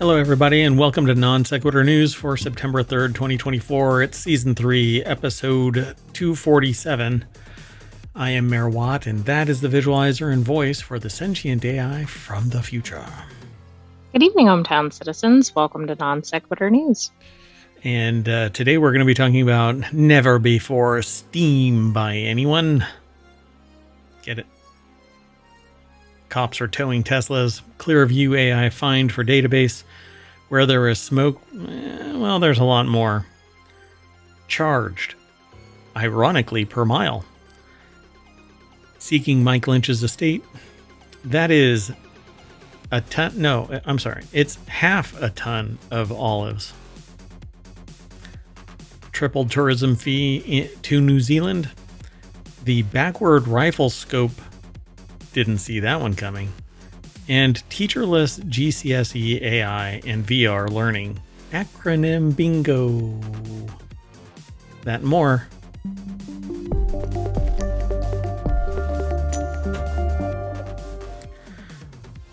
Hello, everybody, and welcome to Non Sequitur News for September 3rd, 2024. It's Season 3, Episode 247. I am Mayor Watt, and that is the visualizer and voice for the Sentient AI from the future. Good evening, ohmTown citizens. Welcome to Non Sequitur News. And today we're going to be talking about Never Before Steam by anyone. Get it? Cops are towing Teslas. Clearview AI find for database. Where there is smoke, well, there's a lot more. Charged, ironically, per mile. Seeking Mike Lynch's estate. That is a ton. No, I'm sorry. It's half a ton of olives. Tripled tourism fee to New Zealand. The backward rifle scope. Didn't see that one coming. And teacherless GCSE AI and VR learning. Acronym bingo. That and more.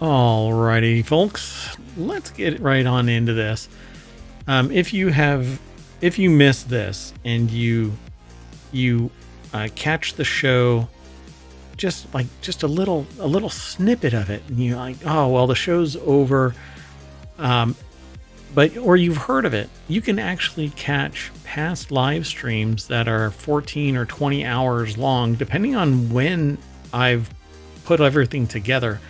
Alrighty, folks. Let's get right on into this. If you miss this and you catch the show just a little snippet of it, and you're like, oh well, the show's over, or you've heard of it, you can actually catch past live streams that are 14 or 20 hours long, depending on when I've put everything together.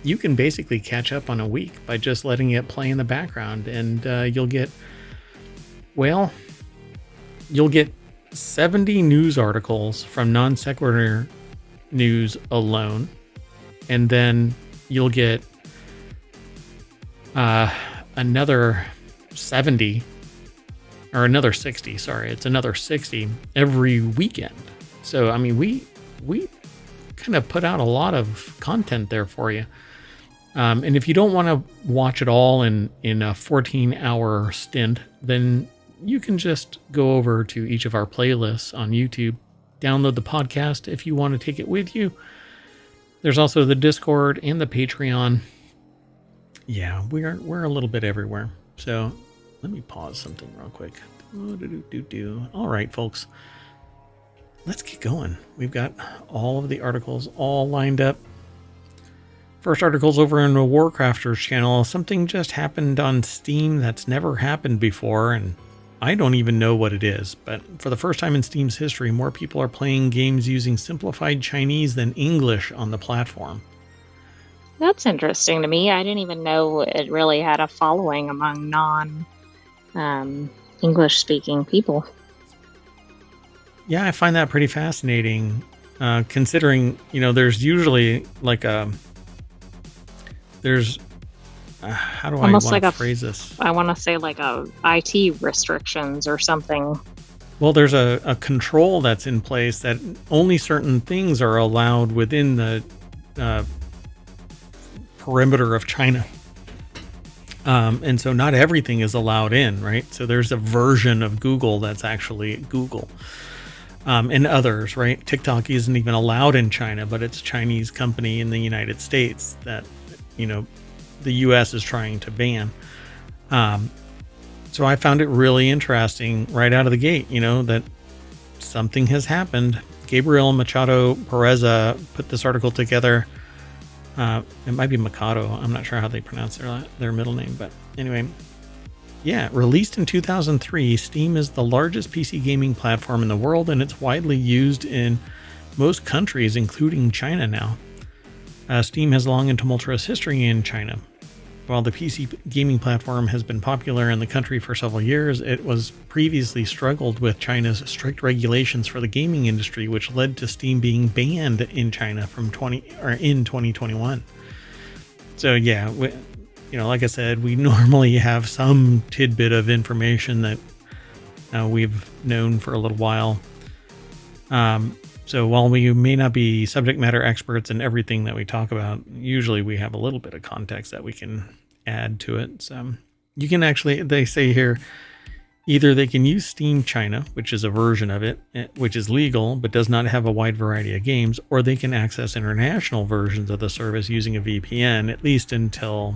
You can basically catch up on a week by just letting it play in the background, and you'll get 70 news articles from Non Sequitur News alone, and then you'll get another 70 or another 60. Sorry, it's another 60 every weekend. So I mean, we kind of put out a lot of content there for you. And if you don't want to watch it all in a 14-hour stint, then you can just go over to each of our playlists on YouTube. Download the podcast if you want to take it with you. There's also the Discord and the Patreon. Yeah, we're a little bit everywhere. So let me pause something real quick. All right, folks. Let's get going. We've got all of the articles all lined up. First article's over in the WarCrafters channel. Something just happened on Steam that's never happened before, and I don't even know what it is, but for the first time in Steam's history, more people are playing games using simplified Chinese than English on the platform. That's interesting to me. I didn't even know it really had a following among non-English speaking people. Yeah, I find that pretty fascinating, considering, there's usually how do I want to phrase this? I want to say like a IT restrictions or something. Well, there's a control that's in place that only certain things are allowed within the perimeter of China. And so not everything is allowed in, right? So there's a version of Google that's actually Google. And others, right? TikTok isn't even allowed in China, but it's a Chinese company in the United States that, the U.S. is trying to ban. So I found it really interesting right out of the gate, that something has happened. Gabriel Machado Perez put this article together. It might be Mikado. I'm not sure how they pronounce their middle name, but anyway. Yeah, released in 2003, Steam is the largest PC gaming platform in the world, and it's widely used in most countries, including China now. Steam has long and tumultuous history in China. While the PC gaming platform has been popular in the country for several years, it was previously struggled with China's strict regulations for the gaming industry, which led to Steam being banned in China in 2021. So yeah, like I said, we normally have some tidbit of information that we've known for a little while. So while we may not be subject matter experts in everything that we talk about, usually we have a little bit of context that we can add to it. So you can actually, they say here, either they can use Steam China, which is a version of it, which is legal, but does not have a wide variety of games, or they can access international versions of the service using a VPN, at least until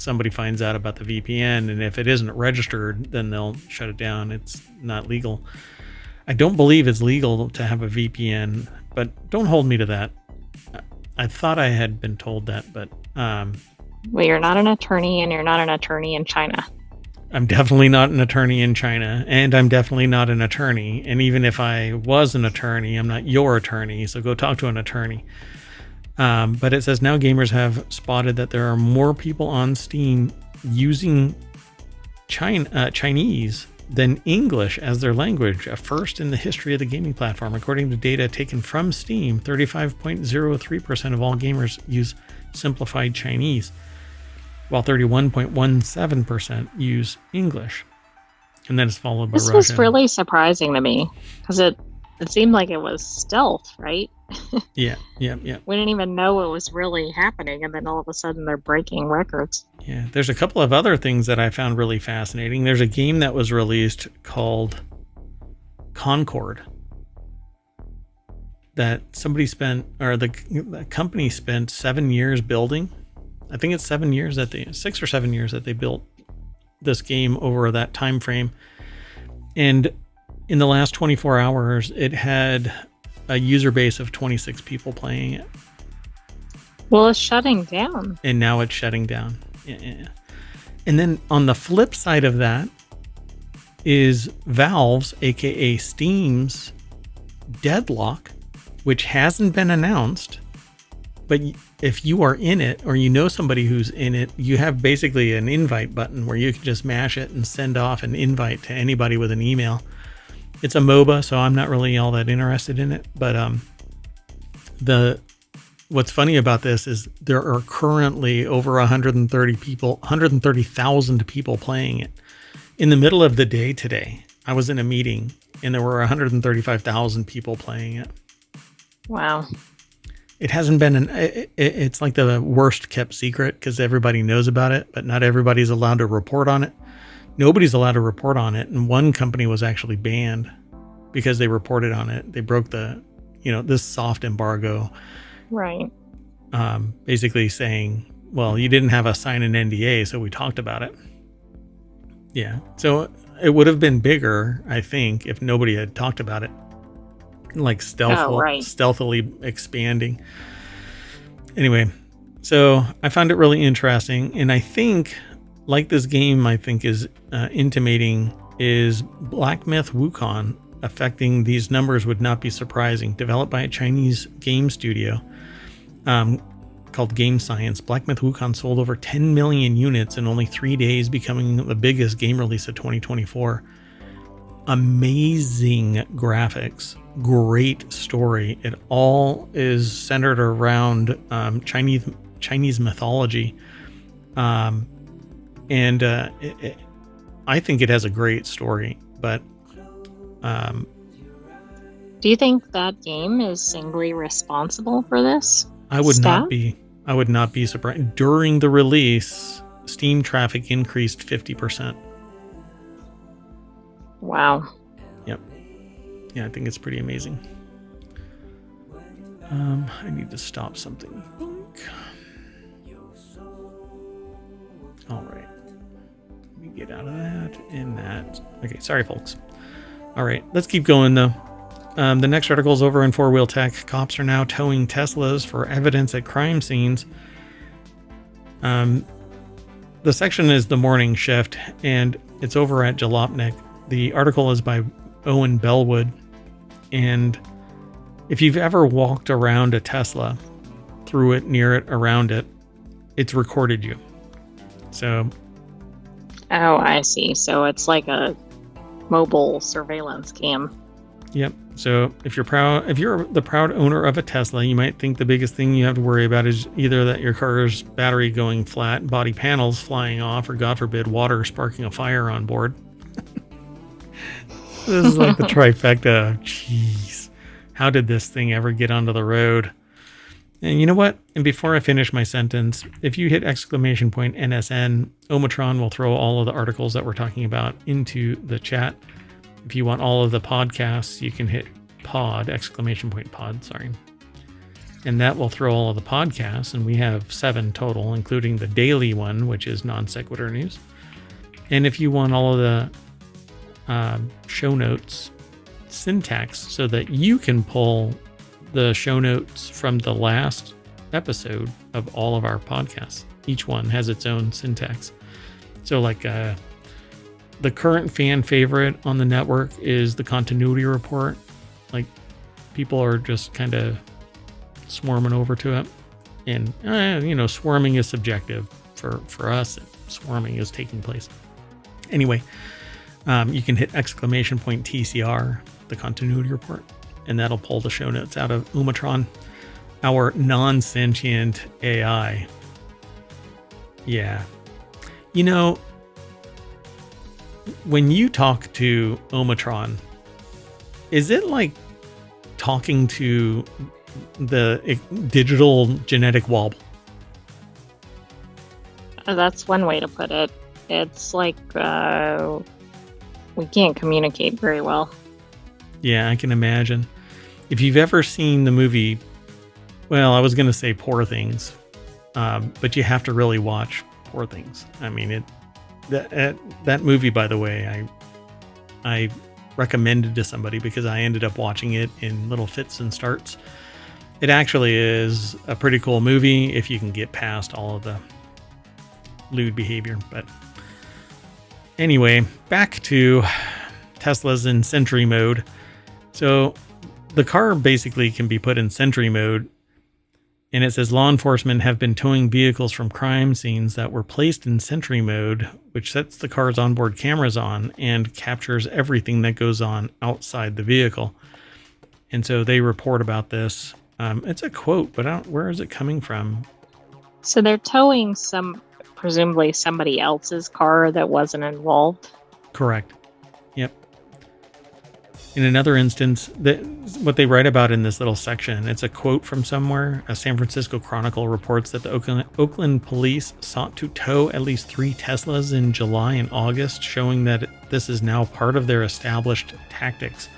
somebody finds out about the VPN, and if it isn't registered, then they'll shut it down. It's not legal. I don't believe it's legal to have a VPN, but don't hold me to that. I thought I had been told that, but well, you're not an attorney, and you're not an attorney in China. I'm definitely not an attorney in China, and I'm definitely not an attorney. And even if I was an attorney, I'm not your attorney, so go talk to an attorney. But it says now gamers have spotted that there are more people on Steam using Chinese than English as their language, a first in the history of the gaming platform. According to data taken from Steam, 35.03% of all gamers use simplified Chinese, while 31.17% use English. And then it's followed by Russian. This was really surprising to me because it seemed like it was stealth, right? Yeah. We didn't even know it was really happening, and then all of a sudden they're breaking records. Yeah, there's a couple of other things that I found really fascinating. There's a game that was released called Concord that somebody spent, or the company spent 7 years building. I think it's 7 years 6 or 7 years that they built this game over that time frame. And in the last 24 hours, it had a user base of 26 people playing it. Well, it's shutting down. And now it's shutting down. Yeah. And then on the flip side of that is Valve's, aka Steam's, Deadlock, which hasn't been announced. But if you are in it, or you know somebody who's in it, you have basically an invite button where you can just mash it and send off an invite to anybody with an email. It's a MOBA, so I'm not really all that interested in it. But what's funny about this is there are currently over 130,000 people playing it. In the middle of the day today, I was in a meeting and there were 135,000 people playing it. Wow. It hasn't been it's like the worst kept secret because everybody knows about it, but not everybody's allowed to report on it. Nobody's allowed to report on it. And one company was actually banned because they reported on it. They broke this soft embargo. Right. Basically saying, well, you didn't have us sign an NDA, so we talked about it. Yeah. So it would have been bigger, I think, if nobody had talked about it. Like stealthily expanding. Anyway, so I found it really interesting. And I think, like this game, I think is intimating, is Black Myth Wukong affecting these numbers would not be surprising. Developed by a Chinese game studio called Game Science, Black Myth Wukong sold over 10 million units in only 3 days, becoming the biggest game release of 2024. Amazing graphics, great story. It all is centered around Chinese mythology. I think it has a great story, but do you think that game is singly responsible for this? I would not be surprised. During the release, Steam traffic increased 50%. Wow. Yep. Yeah, I think it's pretty amazing. I need to stop something. All right. Let me get out of that and that. Okay, sorry, folks. All right, let's keep going, though. The next article is over in Four Wheel Tech. Cops are now towing Teslas for evidence at crime scenes. The section is the morning shift, and it's over at Jalopnik. The article is by Owen Bellwood. And if you've ever walked around a Tesla, through it, near it, around it, it's recorded you. So. Oh, I see. So it's like a mobile surveillance cam. Yep. So if you're the proud owner of a Tesla, you might think the biggest thing you have to worry about is either that your car's battery going flat, body panels flying off, or God forbid, water sparking a fire on board. This is like the trifecta. Jeez. How did this thing ever get onto the road? And you know what? And before I finish my sentence, if you hit !NSN, ohmTown will throw all of the articles that we're talking about into the chat. If you want all of the podcasts, you can hit pod, !pod, sorry. And that will throw all of the podcasts. And we have 7 total, including the daily one, which is non sequitur news. And if you want all of the show notes syntax so that you can pull the show notes from the last episode of all of our podcasts, each one has its own syntax. So like the current fan favorite on the network is the continuity report. Like people are just kind of swarming over to it. And, swarming is subjective. For us, swarming is taking place. Anyway, you can hit !TCR, the continuity report, and that'll pull the show notes out of ohmTown, our non-sentient AI. Yeah. When you talk to ohmTown, is it like talking to the digital genetic wobble? That's one way to put it. It's like we can't communicate very well. Yeah, I can imagine. If you've ever seen the movie, well, I was going to say Poor Things, but you have to really watch Poor Things. I mean, that movie, by the way, I recommended to somebody because I ended up watching it in little fits and starts. It actually is a pretty cool movie if you can get past all of the lewd behavior. But anyway, back to Tesla's in Sentry mode. So the car basically can be put in Sentry mode, and it says law enforcement have been towing vehicles from crime scenes that were placed in Sentry mode, which sets the car's onboard cameras on and captures everything that goes on outside the vehicle. And so they report about this. It's a quote, but where is it coming from? So they're towing presumably somebody else's car that wasn't involved. Correct. Yep. In another instance, what they write about in this little section, it's a quote from somewhere. A San Francisco Chronicle reports that the Oakland police sought to tow at least 3 Teslas in July and August, showing that this is now part of their established tactics.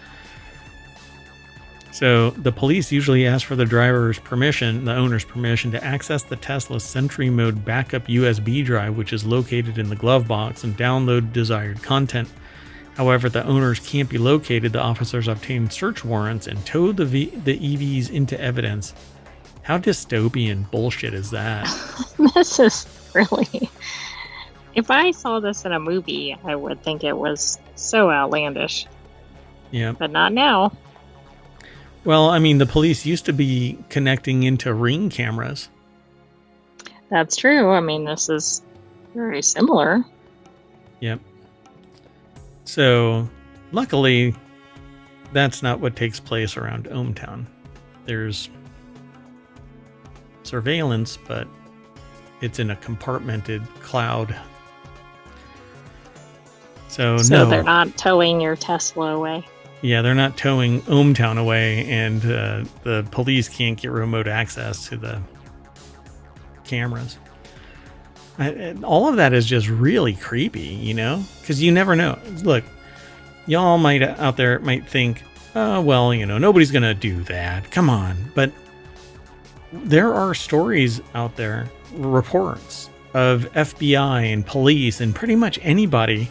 So the police usually ask for the owner's permission, to access the Tesla's Sentry mode backup USB drive, which is located in the glove box, and download desired content. However, the owners can't be located. The officers obtained search warrants and towed the EVs into evidence. How dystopian bullshit is that? This is really... If I saw this in a movie, I would think it was so outlandish. Yeah. But not now. Well, I mean, the police used to be connecting into Ring cameras. That's true. I mean, this is very similar. Yep. So, luckily, that's not what takes place around ohmTown. There's surveillance, but it's in a compartmented cloud. So no. They're not towing your Tesla away. Yeah, they're not towing ohmTown away, and the police can't get remote access to the cameras. All of that is just really creepy, because you never know. Look, y'all out there might think, oh, well, nobody's going to do that. Come on. But there are stories out there, reports of FBI and police and pretty much anybody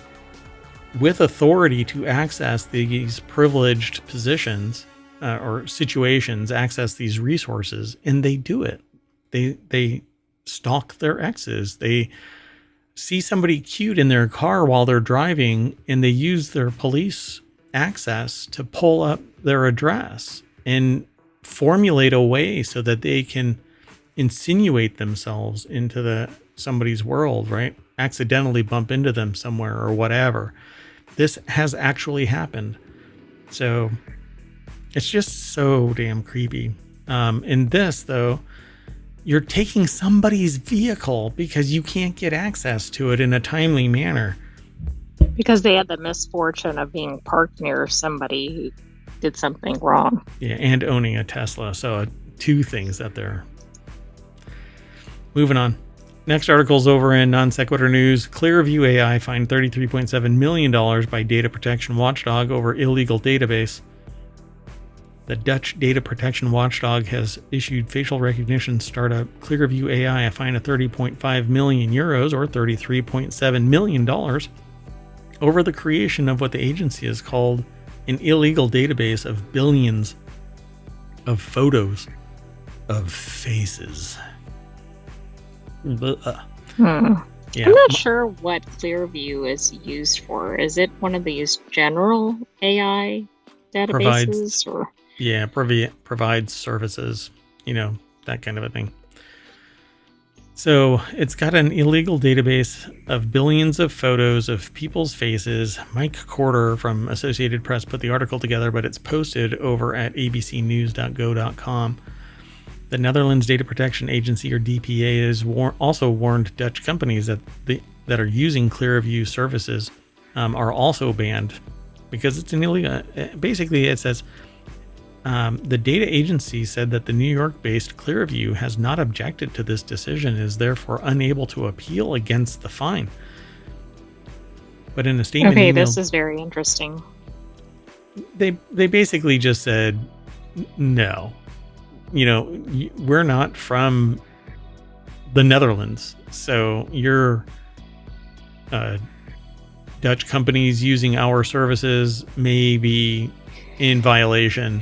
with authority to access these privileged positions or situations, access these resources, and they do it. They stalk their exes. They see somebody cute in their car while they're driving, and they use their police access to pull up their address and formulate a way so that they can insinuate themselves into somebody's world, right? Accidentally bump into them somewhere or whatever. This has actually happened. So it's just so damn creepy. In this, though, you're taking somebody's vehicle because you can't get access to it in a timely manner. Because they had the misfortune of being parked near somebody who did something wrong. Yeah, and owning a Tesla. So 2 things that they're... Moving on. Next article's over in Non Sequitur News. Clearview AI fined $33.7 million by data protection watchdog over illegal database. The Dutch data protection watchdog has issued facial recognition startup Clearview AI a fine of 30.5 million euros or $33.7 million over the creation of what the agency has called an illegal database of billions of photos of faces. Yeah. I'm not sure what Clearview is used for. Is it one of these general AI databases? Provides services, that kind of a thing. So it's got an illegal database of billions of photos of people's faces. Mike Corder from Associated Press put the article together, but it's posted over at abcnews.go.com. The Netherlands Data Protection Agency, or DPA, has also warned Dutch companies that are using Clearview services are also banned because it's an illegal. Basically, it says the data agency said that the New York-based Clearview has not objected to this decision and is therefore unable to appeal against the fine. But in a statement, this is very interesting. They basically just said no. We're not from the Netherlands, so your Dutch companies using our services may be in violation,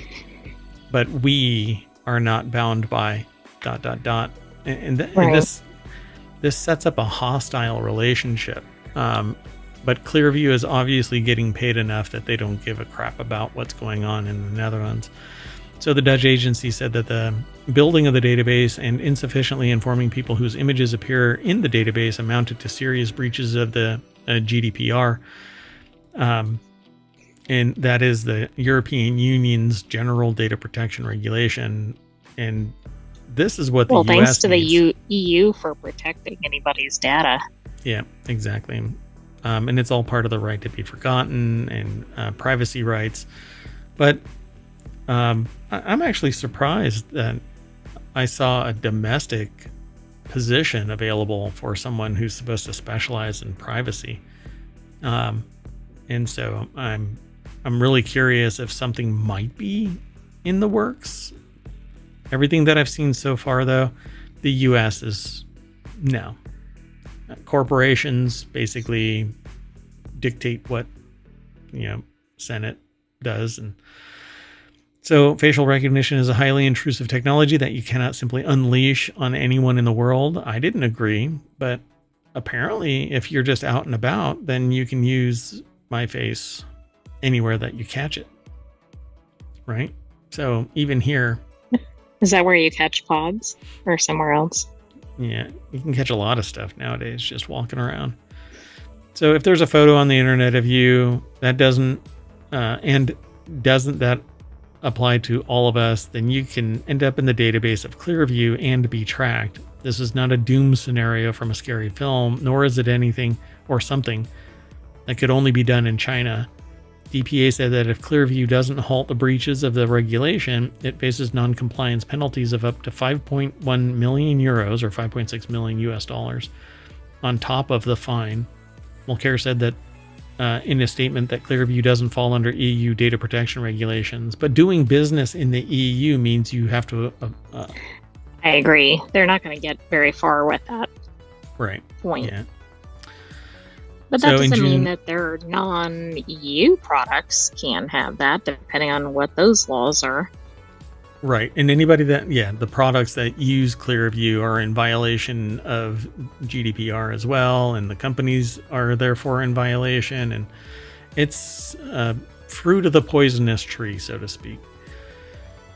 but we are not bound by ... And this sets up a hostile relationship. But Clearview is obviously getting paid enough that they don't give a crap about what's going on in the Netherlands. So the Dutch agency said that the building of the database and insufficiently informing people whose images appear in the database amounted to serious breaches of the GDPR. And that is the European Union's General Data Protection Regulation. And this is what the US thanks to needs. The EU for protecting anybody's data. Yeah, exactly. And it's all part of the right to be forgotten and privacy rights. But I'm actually surprised that I saw a domestic position available for someone who's supposed to specialize in privacy. And so I'm really curious if something might be in the works. Everything that I've seen so far, though, the US is no. Corporations basically dictate what, Senate does. And so facial recognition is a highly intrusive technology that you cannot simply unleash on anyone in the world. I didn't agree, but apparently if you're just out and about, then you can use my face anywhere that you catch it. Right? So even here. Is that where you catch pods or somewhere else? Yeah, you can catch a lot of stuff nowadays just walking around. So if there's a photo on the internet of you that doesn't that apply to all of us, then you can end up in the database of Clearview and be tracked. This is not a doom scenario from a scary film, nor is it anything or something that could only be done in China. DPA said that if Clearview doesn't halt the breaches of the regulation, it faces non-compliance penalties of up to 5.1 million euros or 5.6 million US dollars on top of the fine. Mulcair said that in a statement that Clearview doesn't fall under EU data protection regulations, but doing business in the EU means you have to... I agree. They're not going to get very far with that point. Yeah. But that doesn't mean that their non-EU products can have that, depending on what those laws are. Right. And anybody the products that use Clearview are in violation of GDPR as well. And the companies are therefore in violation. And it's fruit of the poisonous tree, so to speak.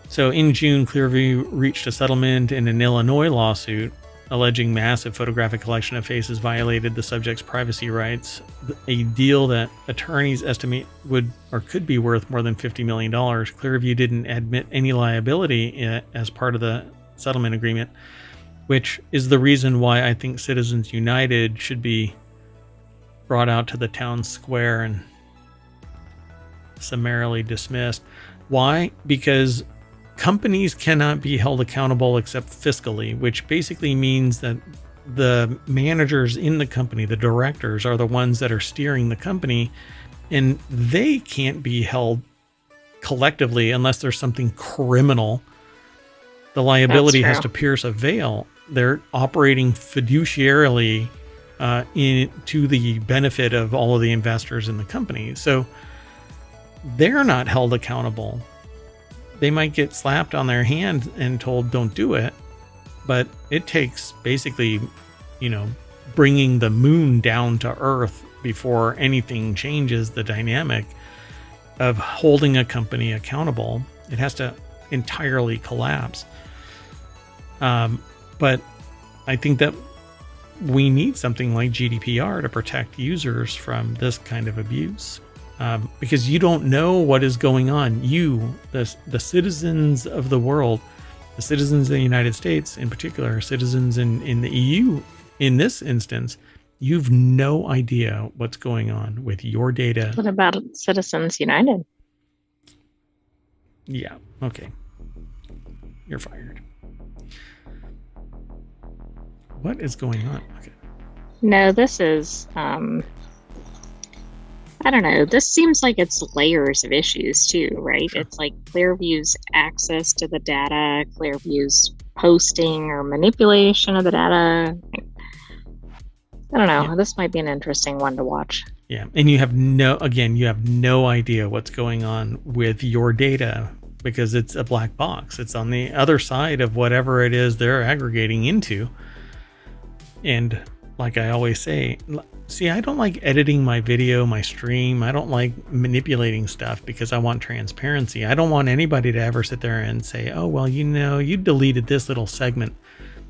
So in June, Clearview reached a settlement in an Illinois lawsuit alleging massive photographic collection of faces violated the subject's privacy rights, a deal that attorneys estimate could be worth more than $50 million. Clearview didn't admit any liability as part of the settlement agreement, which is the reason why I think Citizens United should be brought out to the town square and summarily dismissed. Why? Because companies cannot be held accountable except fiscally, which basically means that the managers in the company, the directors, are the ones that are steering the company, and they can't be held collectively, unless there's something criminal, the liability has to pierce a veil. They're operating fiduciarily to the benefit of all of the investors in the company. So they're not held accountable. They might get slapped on their hand and told don't do it, but it takes basically, bringing the moon down to earth before anything changes the dynamic of holding a company accountable. It has to entirely collapse. But I think that we need something like GDPR to protect users from this kind of abuse. Because you don't know what is going on. You, the citizens of the world, the citizens of the United States in particular, citizens in the EU in this instance, you've no idea what's going on with your data. What about Citizens United? Yeah, okay. You're fired. What is going on? Okay. No, this is... I don't know. This seems like it's layers of issues too, right? Sure. It's like Clearview's access to the data, Clearview's posting or manipulation of the data. I don't know. Yeah. This might be an interesting one to watch. Yeah. And you have no idea what's going on with your data because it's a black box. It's on the other side of whatever it is they're aggregating into. And like I always say, see, I don't like editing my video, my stream. I don't like manipulating stuff because I want transparency. I don't want anybody to ever sit there and say, oh, well, you deleted this little segment.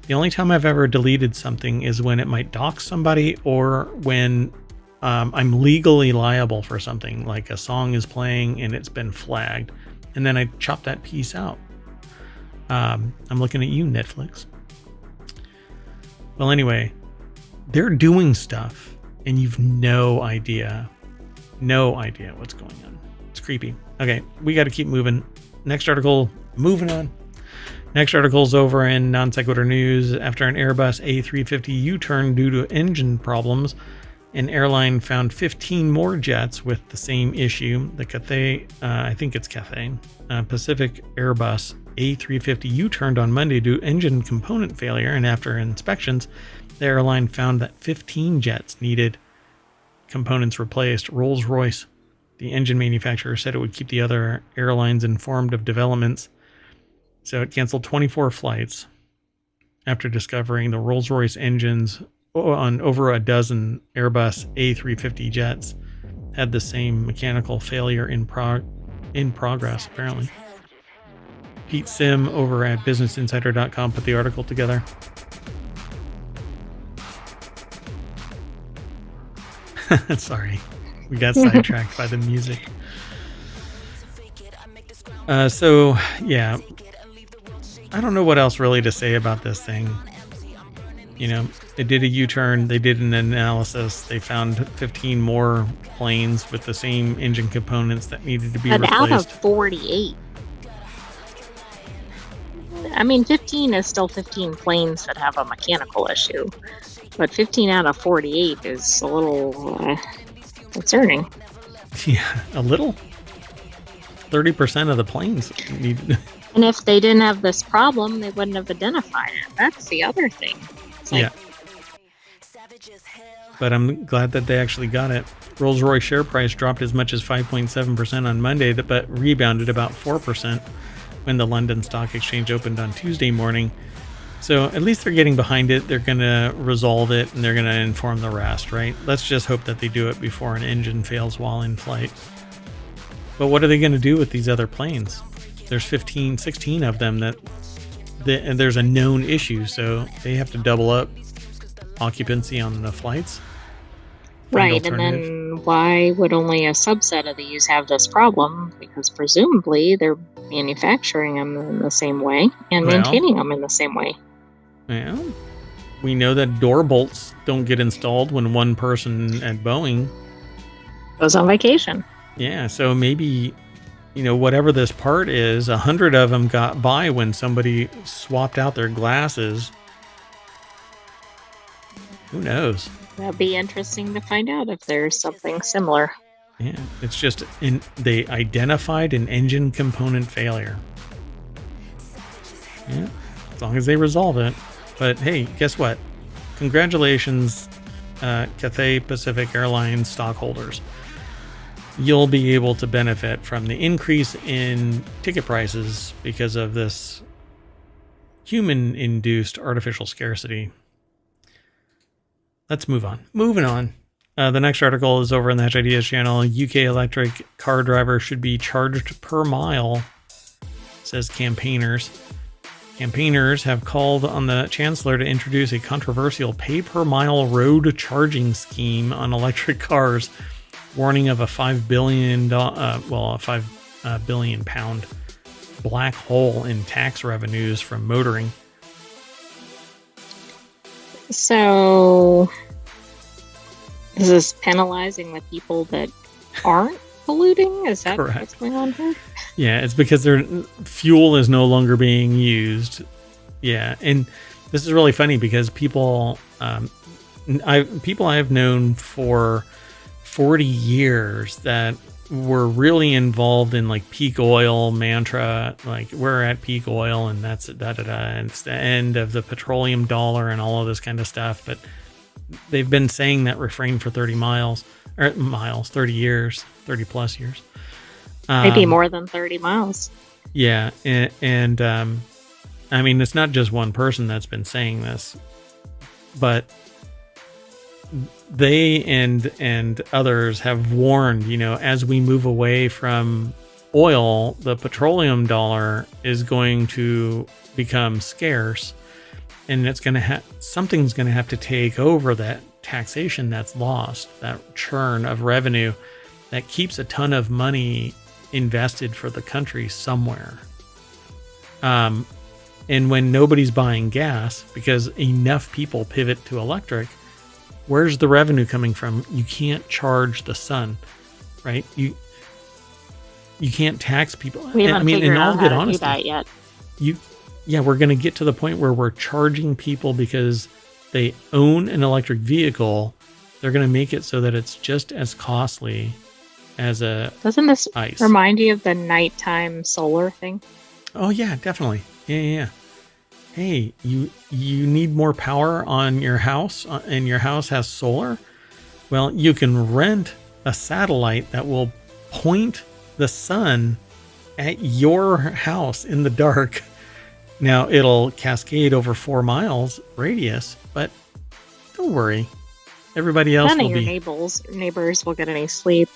The only time I've ever deleted something is when it might dox somebody or when I'm legally liable for something, like a song is playing and it's been flagged. And then I chop that piece out. I'm looking at you, Netflix. Well, anyway, they're doing stuff and you've no idea what's going on. It's creepy. Okay, we got to keep moving. Next article, moving on. Next article's over in Non-Sequitur News. After an Airbus A350 U-turn due to engine problems, an airline found 15 more jets with the same issue. The Cathay, Pacific Airbus A350 U-turned on Monday due to engine component failure, and after inspections, the airline found that 15 jets needed components replaced. Rolls-Royce, the engine manufacturer, said it would keep the other airlines informed of developments. So it canceled 24 flights after discovering the Rolls-Royce engines on over a dozen Airbus A350 jets had the same mechanical failure in progress, apparently. Pete Sim over at BusinessInsider.com put the article together. Sorry, we got sidetracked by the music. So, yeah, I don't know what else really to say about this thing. They did a U-turn, they did an analysis, they found 15 more planes with the same engine components that needed to be replaced. Out of 48. I mean, 15 is still 15 planes that have a mechanical issue, but 15 out of 48 is a little concerning. Yeah, a little. 30% of the planes need. And if they didn't have this problem, they wouldn't have identified it. That's the other thing. Yeah. But I'm glad that they actually got it. Rolls-Royce share price dropped as much as 5.7% on Monday, but rebounded about 4% when the London Stock Exchange opened on Tuesday morning. So at least they're getting behind it. They're going to resolve it and they're going to inform the rest, right? Let's just hope that they do it before an engine fails while in flight. But what are they going to do with these other planes? There's 16 of them and there's a known issue, so they have to double up occupancy on the flights. Right, and then why would only a subset of these have this problem? Because presumably they're manufacturing them in the same way and maintaining them in the same way. Yeah, we know that door bolts don't get installed when one person at Boeing goes on vacation. Yeah, so maybe, whatever this part is, 100 of them got by when somebody swapped out their glasses. Who knows? That'd be interesting to find out if there's something similar. Yeah, it's just they identified an engine component failure. Yeah, as long as they resolve it. But hey, guess what? Congratulations, Cathay Pacific Airlines stockholders. You'll be able to benefit from the increase in ticket prices because of this human-induced artificial scarcity. Let's move on. Moving on. The next article is over on the Hatch Ideas channel. UK electric car drivers should be charged per mile, says campaigners. Campaigners have called on the Chancellor to introduce a controversial pay-per-mile road charging scheme on electric cars, warning of a £5 billion pound black hole in tax revenues from motoring. So, is this penalizing the people that aren't polluting? Is that Correct. what's going on here? Yeah, it's because their fuel is no longer being used. Yeah, and this is really funny because people I've known for 40 years that were really involved in like peak oil mantra, like we're at peak oil and that's it, and it's the end of the petroleum dollar and all of this kind of stuff. But they've been saying that refrain for 30 years, 30 plus years. Maybe more than 30 miles. Yeah. And I mean, it's not just one person that's been saying this, but they and others have warned, you know, as we move away from oil, the petroleum dollar is going to become scarce, and it's going to something's going to have to take over that taxation that's lost, that churn of revenue that keeps a ton of money invested for the country somewhere. And when nobody's buying gas because enough people pivot to electric, where's the revenue coming from? You can't charge the sun, right? You can't tax people. We haven't figured out how to honesty, do that yet. We're going to get to the point where we're charging people because they own an electric vehicle. They're going to make it so that it's just as costly as a Doesn't this ice. remind you of the nighttime solar thing? Oh yeah, definitely. Yeah. Hey, you need more power on your house, and your house has solar? Well, you can rent a satellite that will point the sun at your house in the dark. Now, it'll cascade over 4 miles radius, but don't worry. Everybody else None will of your be... neighbors will get any sleep,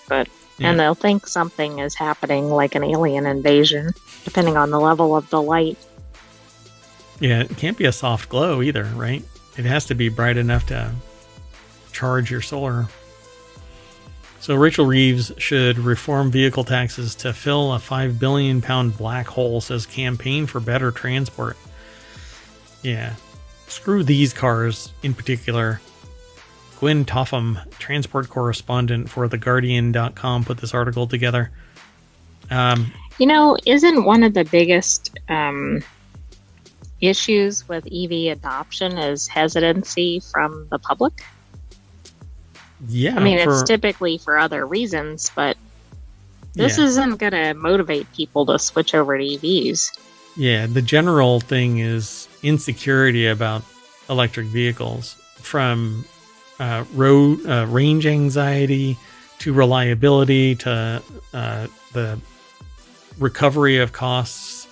and they'll think something is happening, like an alien invasion, depending on the level of the light. Yeah, it can't be a soft glow either, right? It has to be bright enough to charge your solar. So Rachel Reeves should reform vehicle taxes to fill a £5 billion black hole, says Campaign for Better Transport. Yeah, screw these cars in particular. Gwen Topham, transport correspondent for theguardian.com, put this article together. Isn't one of the biggest issues with EV adoption is hesitancy from the public? Yeah. I mean, it's typically for other reasons, but this isn't going to motivate people to switch over to EVs. Yeah, the general thing is insecurity about electric vehicles, from range anxiety to reliability to the recovery of costs,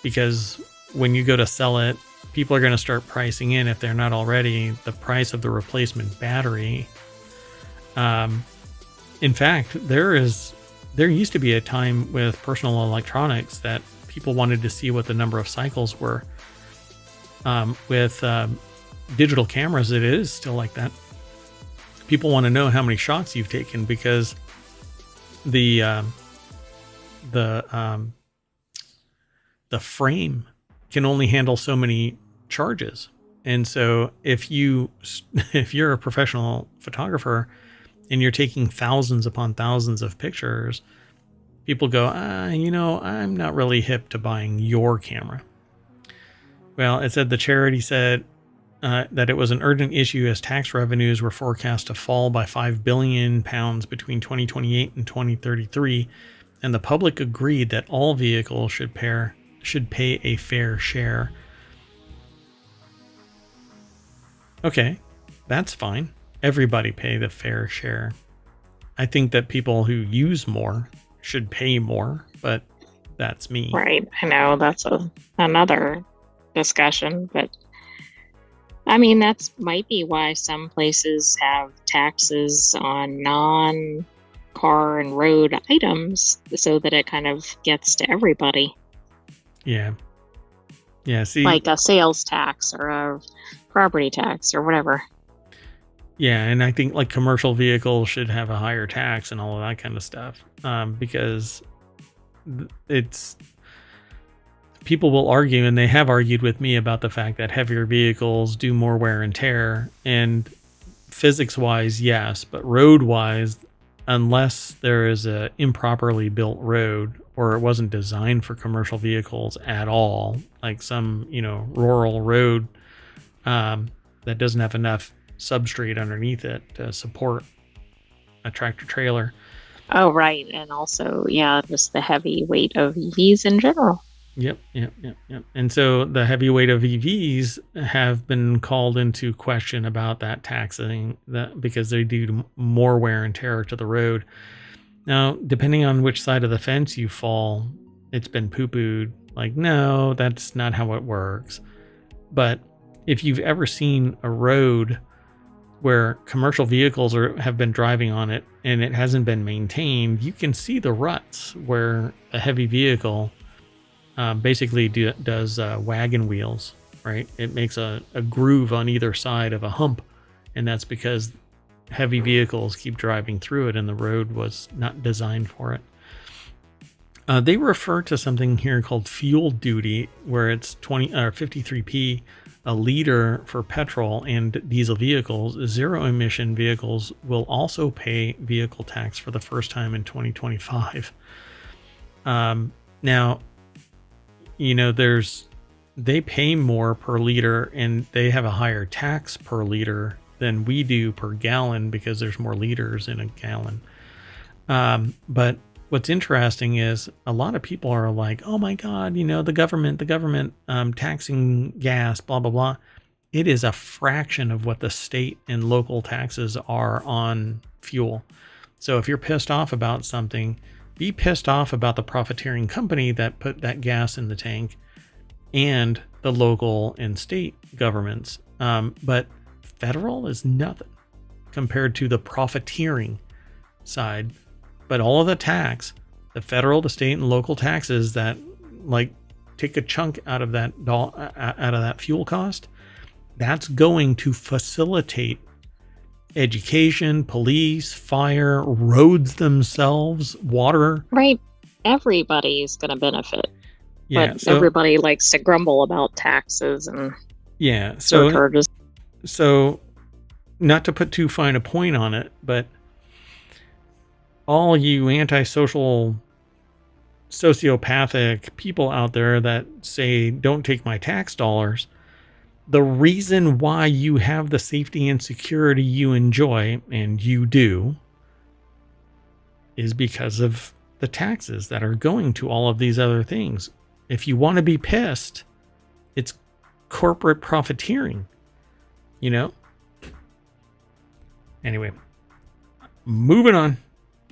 because when you go to sell it, people are going to start pricing in, if they're not already, the price of the replacement battery. In fact, there used to be a time with personal electronics that people wanted to see what the number of cycles were. With digital cameras, it is still like that. People want to know how many shots you've taken, because the frame can only handle so many charges. And so if you're a professional photographer and you're taking thousands upon thousands of pictures, people go, I'm not really hip to buying your camera. Well, it said the charity said that it was an urgent issue as tax revenues were forecast to fall by £5 billion between 2028 and 2033, and the public agreed that all vehicles should pay a fair share. Okay, that's fine. Everybody pay the fair share. I think that people who use more should pay more, but that's me. Right. I know that's another discussion, but I mean, that's might be why some places have taxes on non-car and road items so that it kind of gets to everybody. Yeah. Yeah, see, like a sales tax or a property tax or whatever. Yeah, and I think like commercial vehicles should have a higher tax and all of that kind of stuff, because it's people will argue, and they have argued with me about the fact that heavier vehicles do more wear and tear, and physics-wise, yes, but road-wise, unless there is a improperly built road or it wasn't designed for commercial vehicles at all, like some rural road that doesn't have enough substrate underneath it to support a tractor trailer. Oh, right. And also, yeah, just the heavy weight of EVs in general. Yep. And so the heavy weight of EVs have been called into question about that taxing, that because they do more wear and tear to the road. Now, depending on which side of the fence you fall, it's been poo-pooed. Like, no, that's not how it works. But if you've ever seen a road where commercial vehicles have been driving on it and it hasn't been maintained, you can see the ruts where a heavy vehicle basically does wagon wheels, right? It makes a groove on either side of a hump, and that's because heavy vehicles keep driving through it and the road was not designed for it. They refer to something here called fuel duty, where it's 53p a liter for petrol and diesel vehicles. Zero emission vehicles will also pay vehicle tax for the first time in 2025. Now, they pay more per liter and they have a higher tax per liter than we do per gallon because there's more liters in a gallon. But what's interesting is a lot of people are like, oh my God, the government taxing gas, blah, blah, blah. It is a fraction of what the state and local taxes are on fuel. So if you're pissed off about something, be pissed off about the profiteering company that put that gas in the tank and the local and state governments. But federal is nothing compared to the profiteering side. But all of the tax, the federal, the state, and local taxes that take a chunk out of that fuel cost, that's going to facilitate education, police, fire, roads themselves, water. Right. Everybody's going to benefit. Yeah. But everybody likes to grumble about taxes and surcharges. So not to put too fine a point on it, but all you antisocial, sociopathic people out there that say, don't take my tax dollars, the reason why you have the safety and security you enjoy, and you do, is because of the taxes that are going to all of these other things. If you want to be pissed, it's corporate profiteering, Anyway, moving on.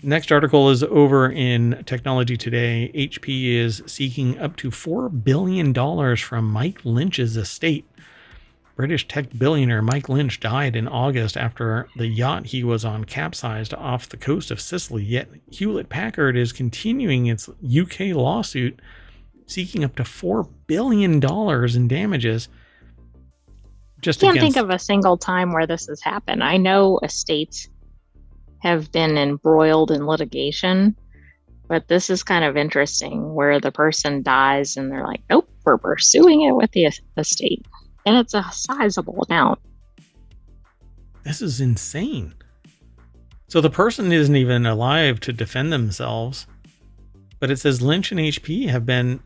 Next article is over in Technology Today. HP is seeking up to $4 billion from Mike Lynch's estate. British tech billionaire Mike Lynch died in August after the yacht he was on capsized off the coast of Sicily. Yet Hewlett-Packard is continuing its UK lawsuit seeking up to $4 billion in damages. I can't think of a single time where this has happened. I know estates have been embroiled in litigation, but this is kind of interesting where the person dies and they're like, nope, we're pursuing it with the estate. And it's a sizable amount. This is insane. So the person isn't even alive to defend themselves, but it says Lynch and HP have been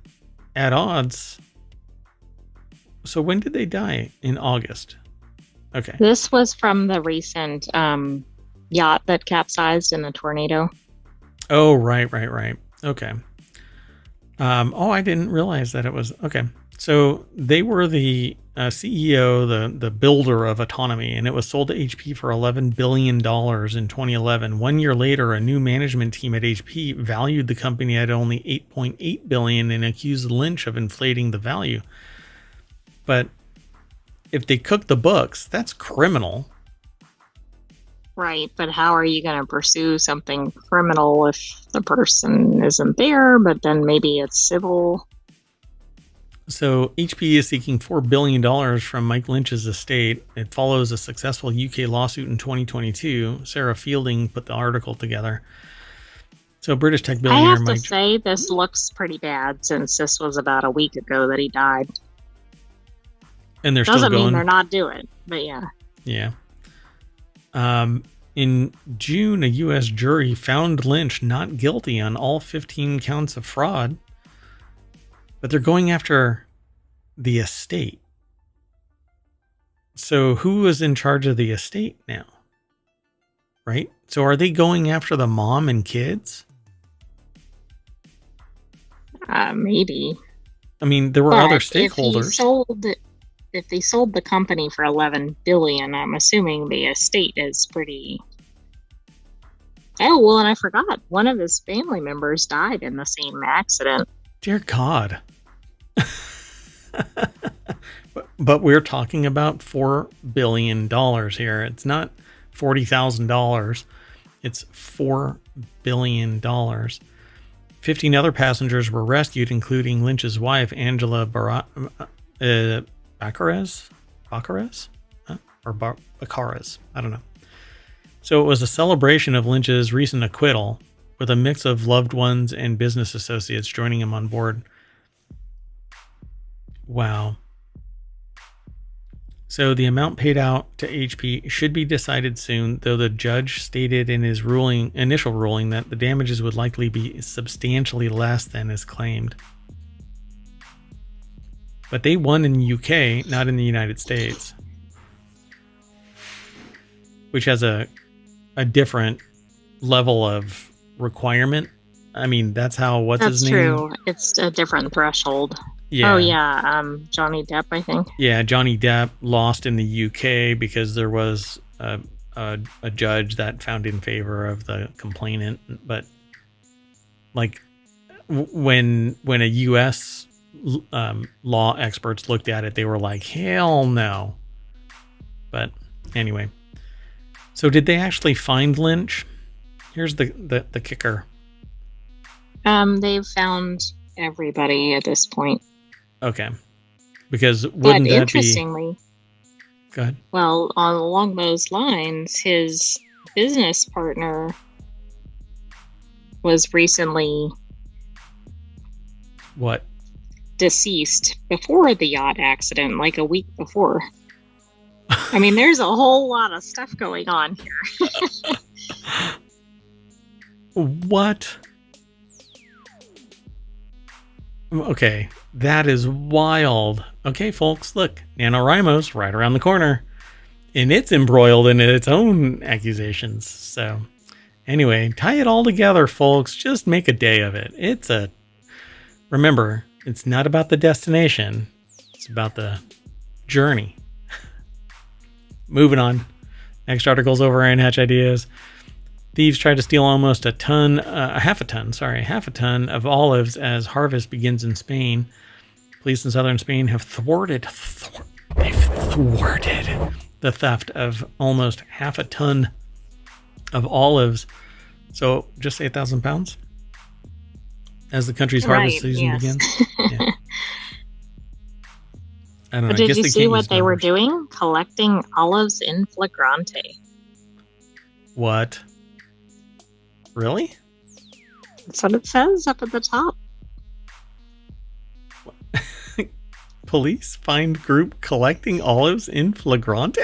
at odds. So when did they die? In August. Okay. This was from the recent yacht that capsized in the tornado. Oh, right. Okay. Oh, I didn't realize that it was okay. So they were the CEO, the builder of autonomy, and it was sold to HP for $11 billion in 2011. 1 year later, a new management team at HP valued the company at only $8.8 billion and accused Lynch of inflating the value. But if they cook the books, that's criminal. Right, but how are you going to pursue something criminal if the person isn't there, but then maybe it's civil? So HP is seeking $4 billion from Mike Lynch's estate. It follows a successful UK lawsuit in 2022. Sarah Fielding put the article together. So British tech billionaire I have to Mike... say this looks pretty bad since this was about a week ago that he died. And they're Doesn't still going. mean they're not doing it, but yeah. Yeah. In June, a U.S. jury found Lynch not guilty on all 15 counts of fraud, but they're going after the estate. So who is in charge of the estate now? Right? So are they going after the mom and kids? Maybe. I mean, there were other stakeholders. If they sold the company for $11 billion, I'm assuming the estate is pretty. Oh well, and I forgot one of his family members died in the same accident. Dear God. But we're talking about $4 billion here. It's not $40,000. It's $4 billion. 15 other passengers were rescued, including Lynch's wife, Angela Baccaraz? Or Baccaraz? I don't know. So it was a celebration of Lynch's recent acquittal, with a mix of loved ones and business associates joining him on board. Wow. So the amount paid out to HP should be decided soon, though the judge stated in his initial ruling that the damages would likely be substantially less than is claimed. But they won in the UK, not in the United States, which has a different level of requirement. I mean, that's how, what's his name? That's true. It's a different threshold. Yeah. Oh, yeah. Johnny Depp, I think. Yeah, Johnny Depp lost in the UK because there was a judge that found in favor of the complainant. But like when a U.S. Law experts looked at it, they were like, hell no. But anyway, so did they actually find Lynch? Here's the kicker. They've found everybody at this point. Okay. Because wouldn't that interestingly, be... Go ahead. Well, along those lines, his business partner was recently... What? Deceased before the yacht accident, like a week before. I mean, there's a whole lot of stuff going on here. What? Okay, that is wild. Okay, folks, look, NaNoWriMo's right around the corner, and it's embroiled in its own accusations. So, anyway, tie it all together, folks. Just make a day of it. Remember, it's not about the destination. It's about the journey. Moving on. Next article's over in Hatch Ideas. Thieves tried to steal almost half a ton of olives as harvest begins in Spain. Police in southern Spain have thwarted the theft of almost half a ton of olives. So just 8,000 pounds as the country's harvest season begins. Yeah. I don't know. But did you see what they were doing? Collecting olives in flagrante. What? Really? That's what it says up at the top. Police find group collecting olives in flagrante?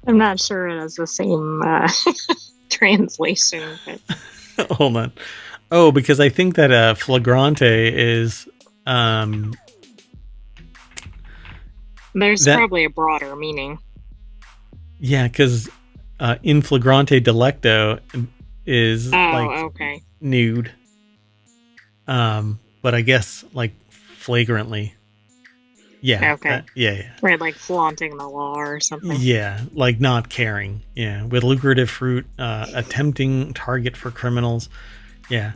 I'm not sure it has the same translation. But... Hold on. Oh, because I think that flagrante is... There's probably a broader meaning. Yeah, because in flagrante delicto is like Oh, okay. nude. But I guess like flagrantly. Yeah. Okay. Yeah. Right, like flaunting the law or something. Yeah. Like not caring. Yeah. With lucrative fruit, a tempting target for criminals. Yeah.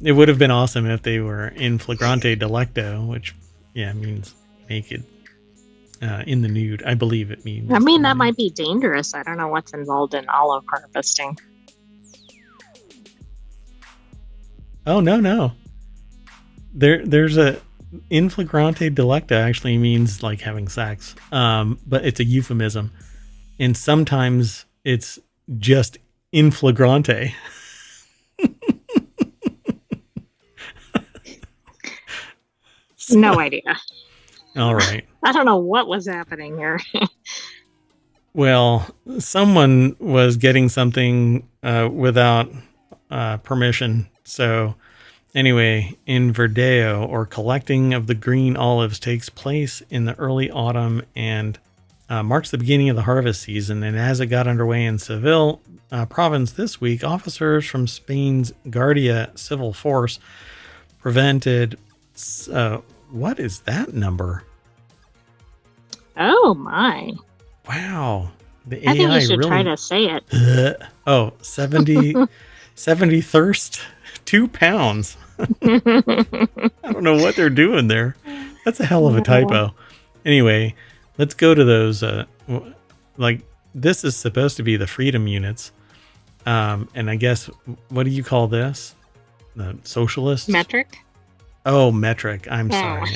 It would have been awesome if they were in flagrante delicto, which, yeah, means naked. In the nude, I believe it means. I mean, that might be dangerous. I don't know what's involved in olive harvesting. Oh, no. There's a in flagrante delicta actually means like having sex, but it's a euphemism, and sometimes it's just in flagrante. No idea. All right. I don't know what was happening here. Well, someone was getting something without permission. So anyway, in Verdeo, or collecting of the green olives, takes place in the early autumn and marks the beginning of the harvest season. And as it got underway in Seville province this week, officers from Spain's Guardia Civil Force prevented... what is that number? Oh, my. Wow. The AI I think you should really... try to say it. 70 thirst, 2 pounds. I don't know what they're doing there. That's a hell of a typo. Anyway, let's go to those. Like, this is supposed to be the freedom units. And I guess, what do you call this? The socialists? Metric? Oh, metric. I'm sorry.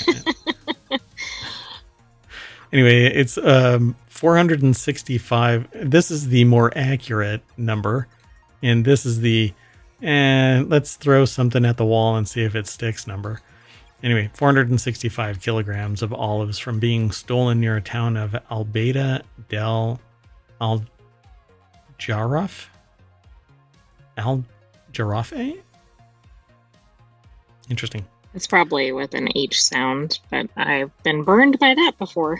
Anyway, it's 465. This is the more accurate number. And this is the, let's throw something at the wall and see if it sticks number. Anyway, 465 kilograms of olives from being stolen near a town of Albeda del Aljarafe? Aljarafe? Interesting. It's probably with an H sound, but I've been burned by that before.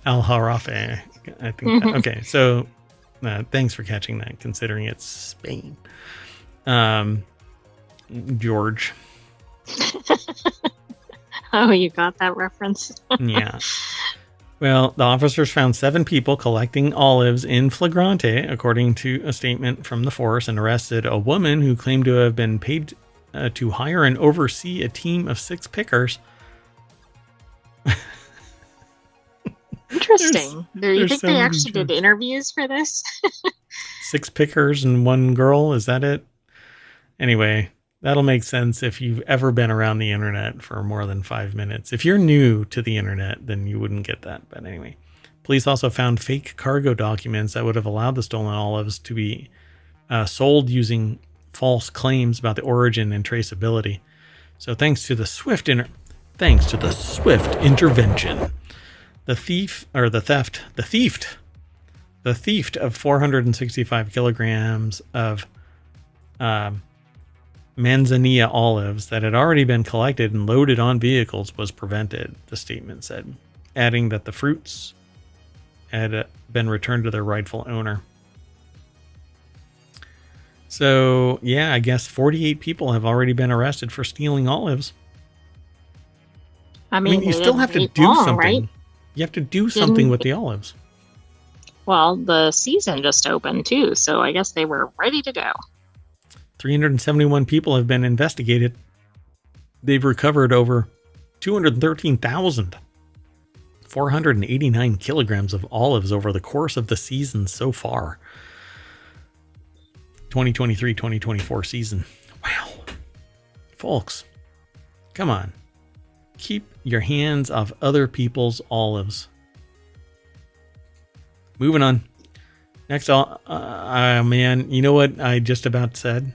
Al Harafe, I think. Okay, so thanks for catching that, considering it's Spain. George. Oh, you got that reference? Yeah. Well, the officers found 7 people collecting olives in flagrante, according to a statement from the force, and arrested a woman who claimed to have been paid to hire and oversee a team of 6 pickers. Interesting. Do you think they actually did interviews for this? 6 pickers and 1 girl? Is that it? Anyway, that'll make sense if you've ever been around the internet for more than 5 minutes. If you're new to the internet, then you wouldn't get that. But anyway, police also found fake cargo documents that would have allowed the stolen olives to be sold using false claims about the origin and traceability. So thanks to the swift intervention, the thief of 465 kilograms of manzanilla olives that had already been collected and loaded on vehicles was prevented, the statement said, adding that the fruits had been returned to their rightful owner. So, yeah, I guess 48 people have already been arrested for stealing olives. I mean you still have to do something. Right? You have to do something with the olives. Well, the season just opened too, so I guess they were ready to go. 371 people have been investigated. They've recovered over 213,489 kilograms of olives over the course of the season so far. 2023-2024 season. Wow. Folks, come on. Keep your hands off other people's olives. Moving on. Next, man, you know what I just about said?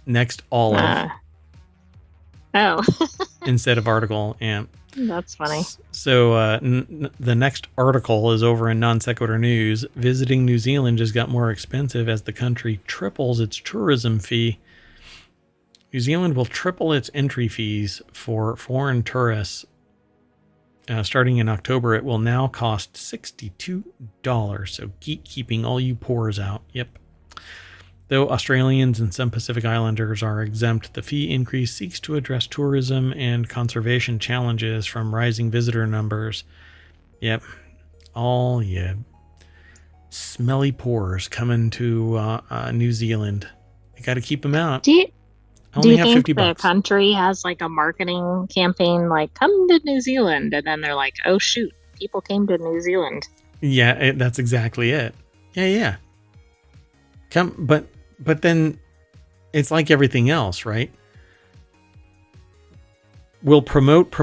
Next olive. Oh. Instead of article. Yeah. That's funny. So the next article is over in Non Sequitur News. Visiting New Zealand just got more expensive as the country triples its tourism fee. New Zealand will triple its entry fees for foreign tourists Starting in October, it will now cost $62. So keep keeping all you poors out. Yep. Though Australians and some Pacific Islanders are exempt, the fee increase seeks to address tourism and conservation challenges from rising visitor numbers. Yep. All smelly pores coming to New Zealand. You got to keep them out. Do you I only have think $50. the country has like a marketing campaign like come to New Zealand, and then they're like, oh shoot, people came to New Zealand? Yeah, that's exactly it. Yeah. Come, but then it's like everything else, right? We'll promote,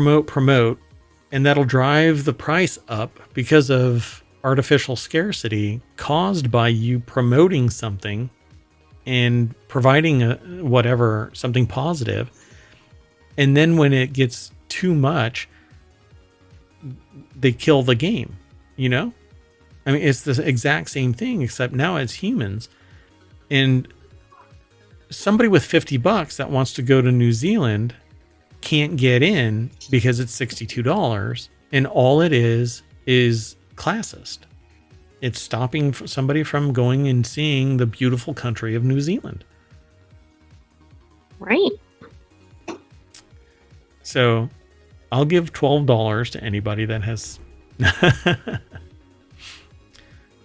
and that'll drive the price up because of artificial scarcity caused by you promoting something and providing something positive. And then when it gets too much, they kill the game, you know? I mean, it's the exact same thing, except now it's humans. And somebody with $50 that wants to go to New Zealand can't get in because it's $62. And all it is classist. It's stopping somebody from going and seeing the beautiful country of New Zealand. Right. So I'll give $12 to anybody that has...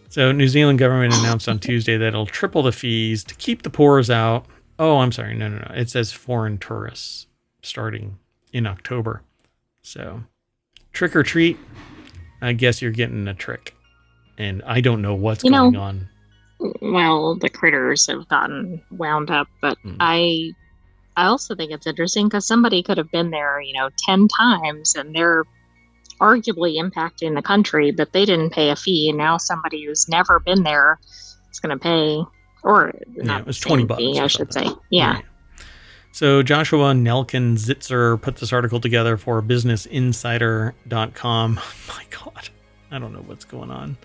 So New Zealand government announced on Tuesday that it'll triple the fees to keep the poors out. Oh, I'm sorry. No. It says foreign tourists starting in October. So trick or treat. I guess you're getting a trick. And I don't know what's going on. Well, the critters have gotten wound up, but I also think it's interesting because somebody could have been there, 10 times, and they're arguably impacting the country, but they didn't pay a fee. And now somebody who's never been there is going to pay, or not, it was $20 fee, I should say. Yeah. So Joshua Nelkin Zitzer put this article together for businessinsider.com. My God, I don't know what's going on.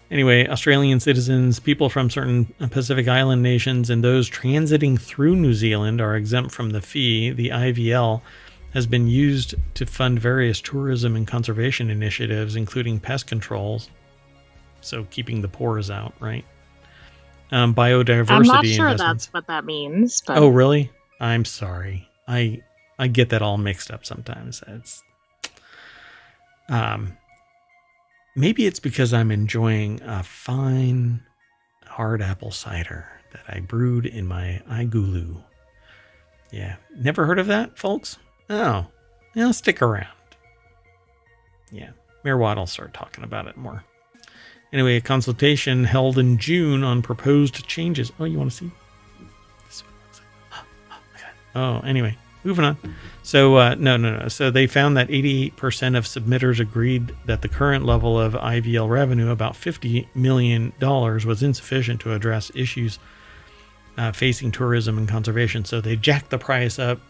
Anyway, Australian citizens, people from certain Pacific Island nations, and those transiting through New Zealand are exempt from the fee. The IVL has been used to fund various tourism and conservation initiatives, including pest controls. So keeping the pores out, right? Biodiversity. I'm not sure that's what that means. But... Oh, really? I'm sorry. I get that all mixed up sometimes. It's maybe it's because I'm enjoying a fine hard apple cider that I brewed in my igloo. Yeah, never heard of that, folks? Oh, stick around. Yeah, Mayor Watt will start talking about it more. Anyway, a consultation held in June on proposed changes. Oh, you want to see? Oh, anyway, moving on. So, no. So they found that 88% of submitters agreed that the current level of IVL revenue, about $50 million, was insufficient to address issues facing tourism and conservation. So they jacked the price up.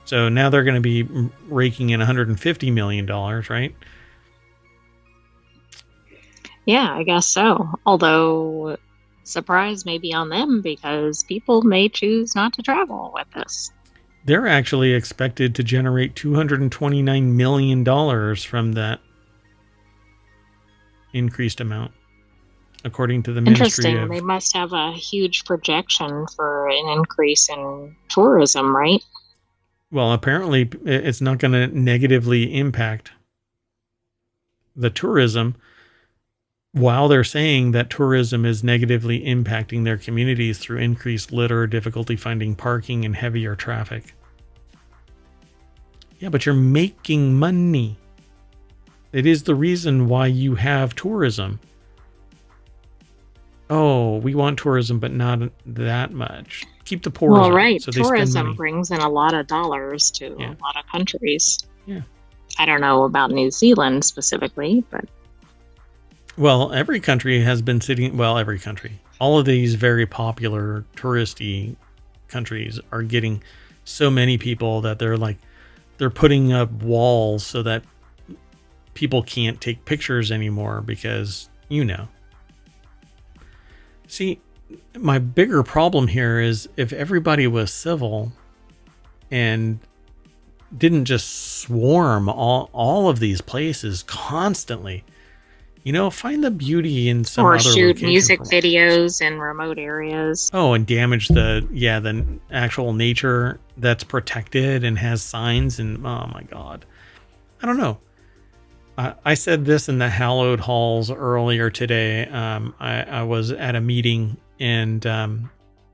So now they're going to be raking in $150 million, right? Yeah, I guess so. Although, surprise may be on them because people may choose not to travel with this. They're actually expected to generate $229 million from that increased amount, according to the Ministry of... They must have a huge projection for an increase in tourism, right? Well, apparently it's not going to negatively impact the tourism, while they're saying that tourism is negatively impacting their communities through increased litter, difficulty finding parking, and heavier traffic. Yeah, but you're making money. It is the reason why you have tourism. Oh, we want tourism, but not that much. Keep the poor. Well, right. So tourism brings in a lot of dollars to a lot of countries. Yeah. I don't know about New Zealand specifically, but... Well, every country has been sitting... Well, every country. All of these very popular touristy countries are getting so many people that they're putting up walls so that people can't take pictures anymore because, See, my bigger problem here is if everybody was civil and didn't just swarm all of these places constantly. Find the beauty in some Or other shoot location music for once. videos in remote areas. Oh, and damage the actual nature that's protected and has signs, and oh my God. I don't know. I said this in the hallowed halls earlier today. I was at a meeting, and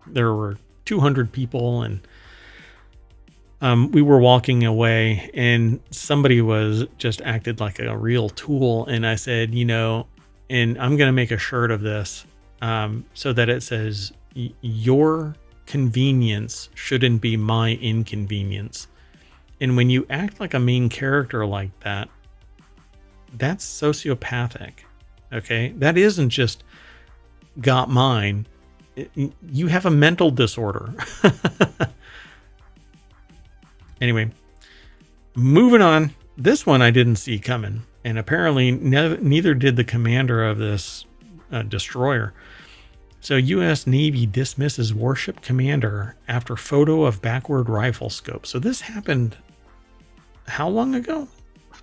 there were 200 people, and we were walking away, and somebody was just acted like a real tool. And I said, and I'm going to make a shirt of this so that it says, your convenience shouldn't be my inconvenience. And when you act like a main character like that, that's sociopathic. Okay. That isn't just got mine. You have a mental disorder. Anyway, moving on. This one I didn't see coming, and apparently neither did the commander of this destroyer. So U.S. Navy dismisses warship commander after photo of backward rifle scope. So this happened how long ago?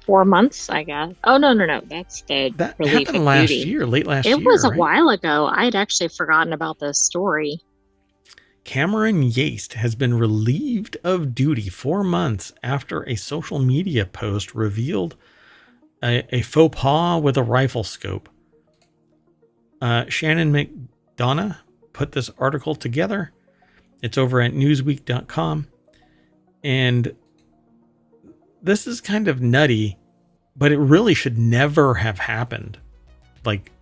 4 months, I guess. Oh, no. That's the That relief happened of last duty. year, late last year. It was a right? while ago. I had actually forgotten about this story. Cameron Yaste has been relieved of duty 4 months after a social media post revealed a faux pas with a rifle scope. Shannon McDonough put this article together. It's over at newsweek.com. And this is kind of nutty, but it really should never have happened. Like,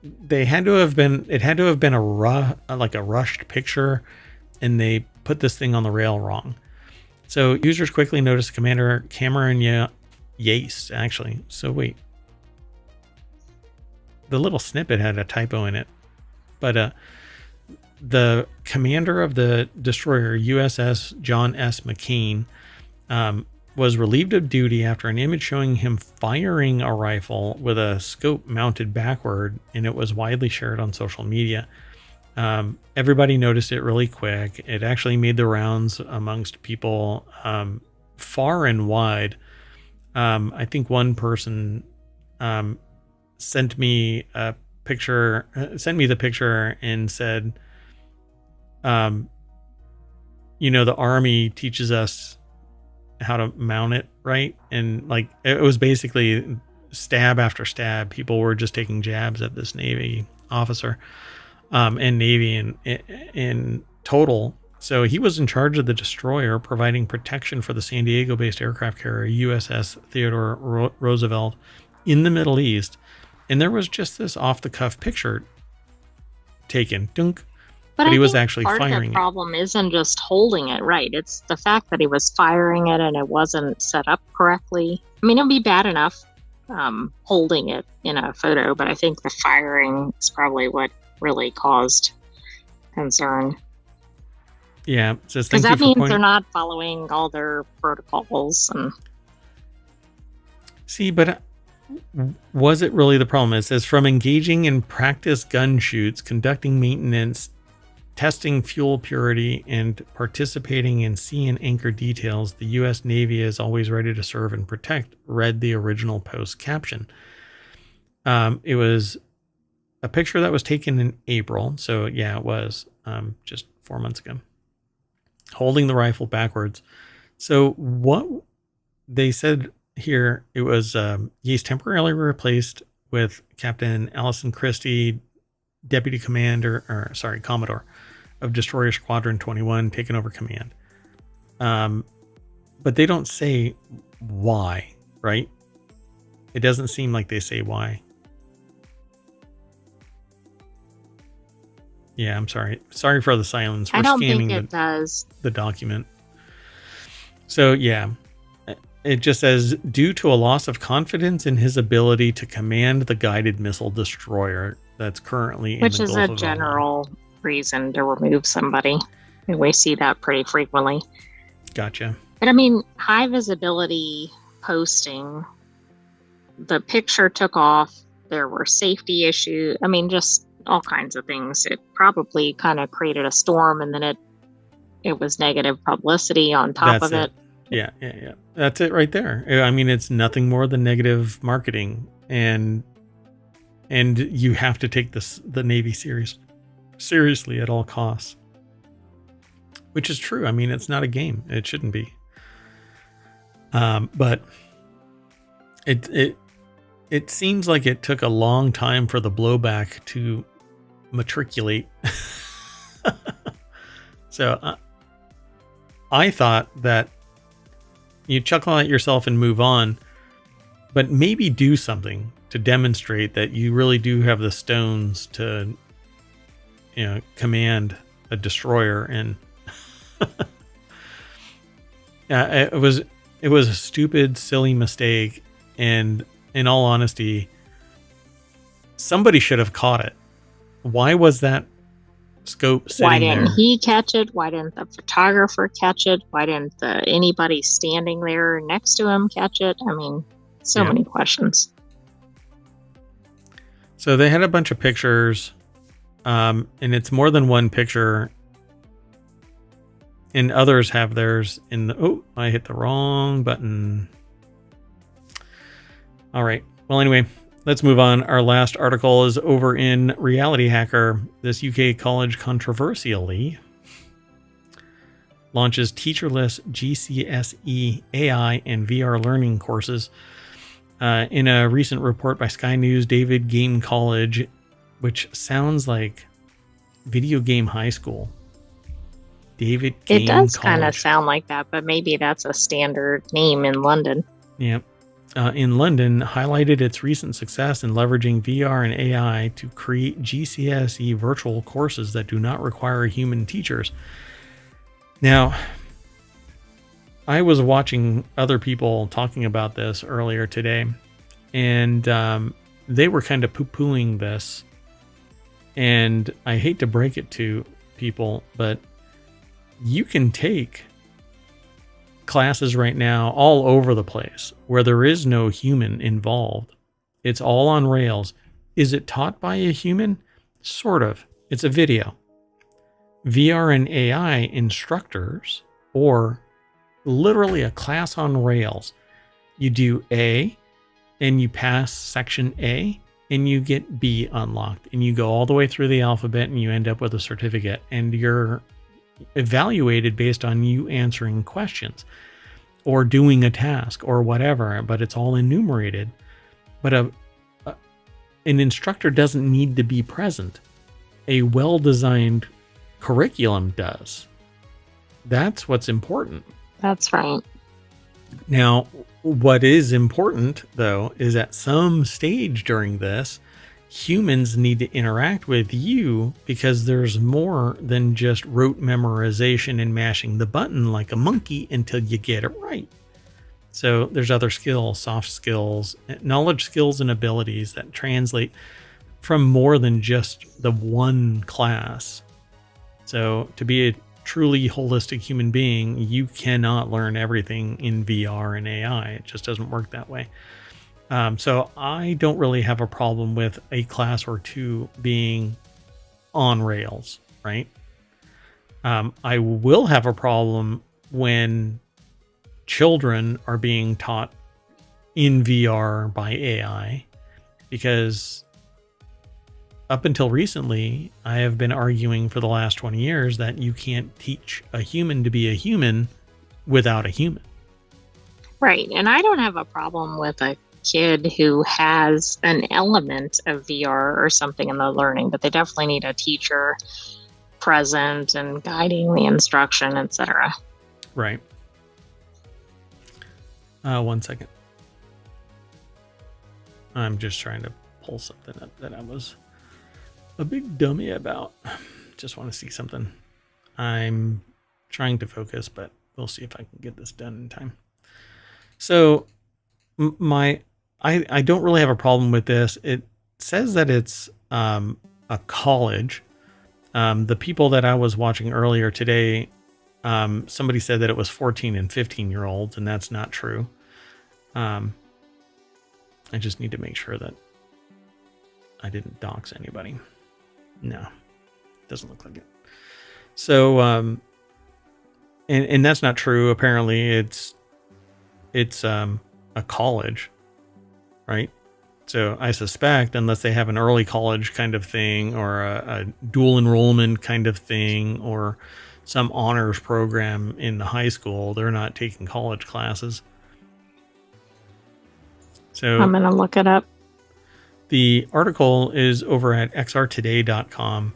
it had to have been a rushed picture, and they put this thing on the rail wrong. So users quickly noticed Commander Cameron Yaste, actually. So wait, the little snippet had a typo in it, but the commander of the destroyer USS John S. McCain was relieved of duty after an image showing him firing a rifle with a scope mounted backward, and it was widely shared on social media. Everybody noticed it really quick. It actually made the rounds amongst people far and wide. I think one person sent me the picture and said, the Army teaches us how to mount it right, and like it was basically stab after stab. People were just taking jabs at this Navy officer and Navy in total. So he was in charge of the destroyer, providing protection for the San Diego based aircraft carrier USS Theodore Roosevelt in the Middle East, and there was just this off the cuff picture taken, dunk. But he was actually firing it. Part of the problem isn't just holding it right. It's the fact that he was firing it and it wasn't set up correctly. I mean, it would be bad enough holding it in a photo, but I think the firing is probably what really caused concern. Yeah, because that means they're not following all their protocols. See, but was it really the problem? It says, from engaging in practice gun shoots, conducting maintenance, testing fuel purity, and participating in sea and anchor details, the U.S. Navy is always ready to serve and protect, read the original post caption. It was a picture that was taken in April. So yeah, it was just 4 months ago. Holding the rifle backwards. So what they said here, it was he's temporarily replaced with Captain Allison Christie, Deputy Commodore of Destroyer Squadron 21, taking over command. But they don't say why, right? It doesn't seem like they say why. Yeah, I'm sorry. Sorry for the silence. We're scanning the document. So yeah, it just says, due to a loss of confidence in his ability to command the guided missile destroyer that's currently in the Gulf of Oman. Which is a general reason to remove somebody. And we see that pretty frequently. Gotcha. But I mean, high visibility posting, the picture took off, there were safety issues. I mean, just all kinds of things. It probably kind of created a storm, and then it was negative publicity on top of it. Yeah. That's it right there. I mean, it's nothing more than negative marketing, and you have to take the Navy seriously at all costs, which is true. I mean, it's not a game. It shouldn't be. But it seems like it took a long time for the blowback to matriculate. So I thought that you chuckle at yourself and move on, but maybe do something to demonstrate that you really do have the stones to, command a destroyer. And it was a stupid, silly mistake. And in all honesty, somebody should have caught it. Why was that scope sitting there? Why didn't he catch it? Why didn't the photographer catch it? Why didn't anybody standing there next to him catch it? I mean, so many questions. So they had a bunch of pictures, and it's more than one picture, and others have theirs in the... Oh, I hit the wrong button. All right. Well, anyway, let's move on. Our last article is over in Reality Hacker. This UK college controversially launches teacherless GCSE AI and VR learning courses. In a recent report by Sky News, David Game College, which sounds like video game high school. David Game It does College. kind of sound like that, but maybe that's a standard name in London. Yeah. In London, highlighted its recent success in leveraging VR and AI to create GCSE virtual courses that do not require human teachers. Now, I was watching other people talking about this earlier today, and they were kind of poo-pooing this. And I hate to break it to people, but you can take classes right now all over the place where there is no human involved. It's all on Rails. Is it taught by a human? Sort of. It's a video. VR and AI instructors, or literally a class on Rails. You do A and you pass section A and you get B unlocked, and you go all the way through the alphabet and you end up with a certificate, and you're evaluated based on you answering questions or doing a task or whatever, but it's all enumerated. But an instructor doesn't need to be present. A well-designed curriculum does. That's what's important. That's right. Now, what is important, though, is at some stage during this, humans need to interact with you, because there's more than just rote memorization and mashing the button like a monkey until you get it right. So there's other skills, soft skills, knowledge, skills, and abilities that translate from more than just the one class. So to be a truly holistic human being, you cannot learn everything in VR and AI. It just doesn't work that way. So I don't really have a problem with a class or two being on Rails, right? I will have a problem when children are being taught in VR by AI, because up until recently, I have been arguing for the last 20 years that you can't teach a human to be a human without a human. Right. And I don't have a problem with a kid who has an element of VR or something in the learning, but they definitely need a teacher present and guiding the instruction, etc. Right. 1 second. I'm just trying to pull something up that I was a big dummy about. Just want to see something. I'm trying to focus, but we'll see if I can get this done in time. So I don't really have a problem with this. It says that it's a college. The people that I was watching earlier today, somebody said that it was 14 and 15-year-olds, and that's not true. I just need to make sure that I didn't dox anybody. No, doesn't look like it. So, and that's not true. Apparently it's it's a college, right? So I suspect, unless they have an early college kind of thing, or a dual enrollment kind of thing, or some honors program in the high school, they're not taking college classes. So I'm gonna look it up. the article is over at xrtoday.com,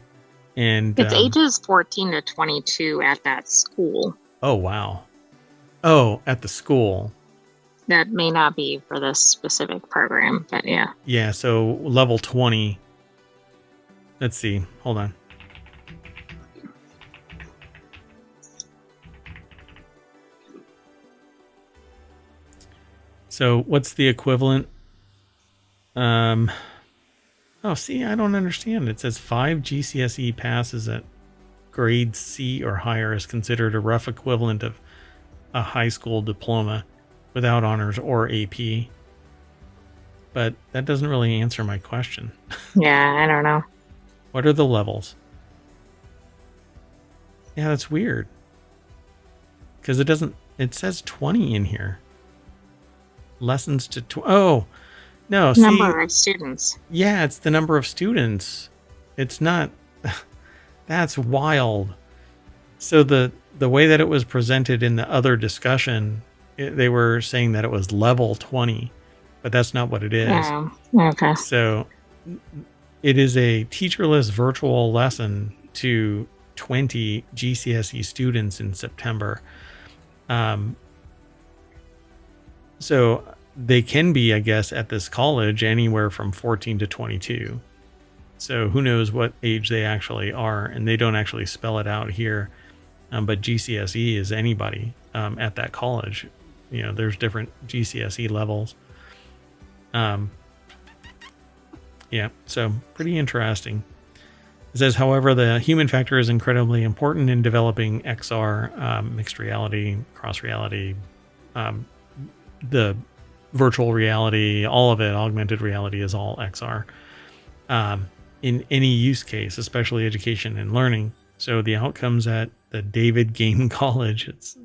and It's ages 14 to 22 at that school. oh wow, oh, at the school. That may not be for this specific program, but yeah. Yeah, so level 20. Let's see. Hold on. So what's the equivalent? Oh, see, I don't understand. It says 5 GCSE passes at grade C or higher is considered a rough equivalent of a high school diploma without honors or AP. But that doesn't really answer my question. Yeah, I don't know. What are the levels? Yeah, that's weird. Because it says 20 in here. Lessons to, oh, no, Number of students. Yeah, it's the number of students. It's not, that's wild. So the way that it was presented in the other discussion, they were saying that it was level 20, but that's not what it is. Oh, okay. So it is a teacherless virtual lesson to 20 GCSE students in September. So they can be, I guess, at this college anywhere from 14 to 22. So who knows what age they actually are, and they don't actually spell it out here. But GCSE is anybody at that college. You know, there's different GCSE levels. Yeah, so pretty interesting. It says, however, the human factor is incredibly important in developing XR, mixed reality, cross reality, the virtual reality, all of it, augmented reality is all XR in any use case, especially education and learning. So the outcomes at the David Game College, it's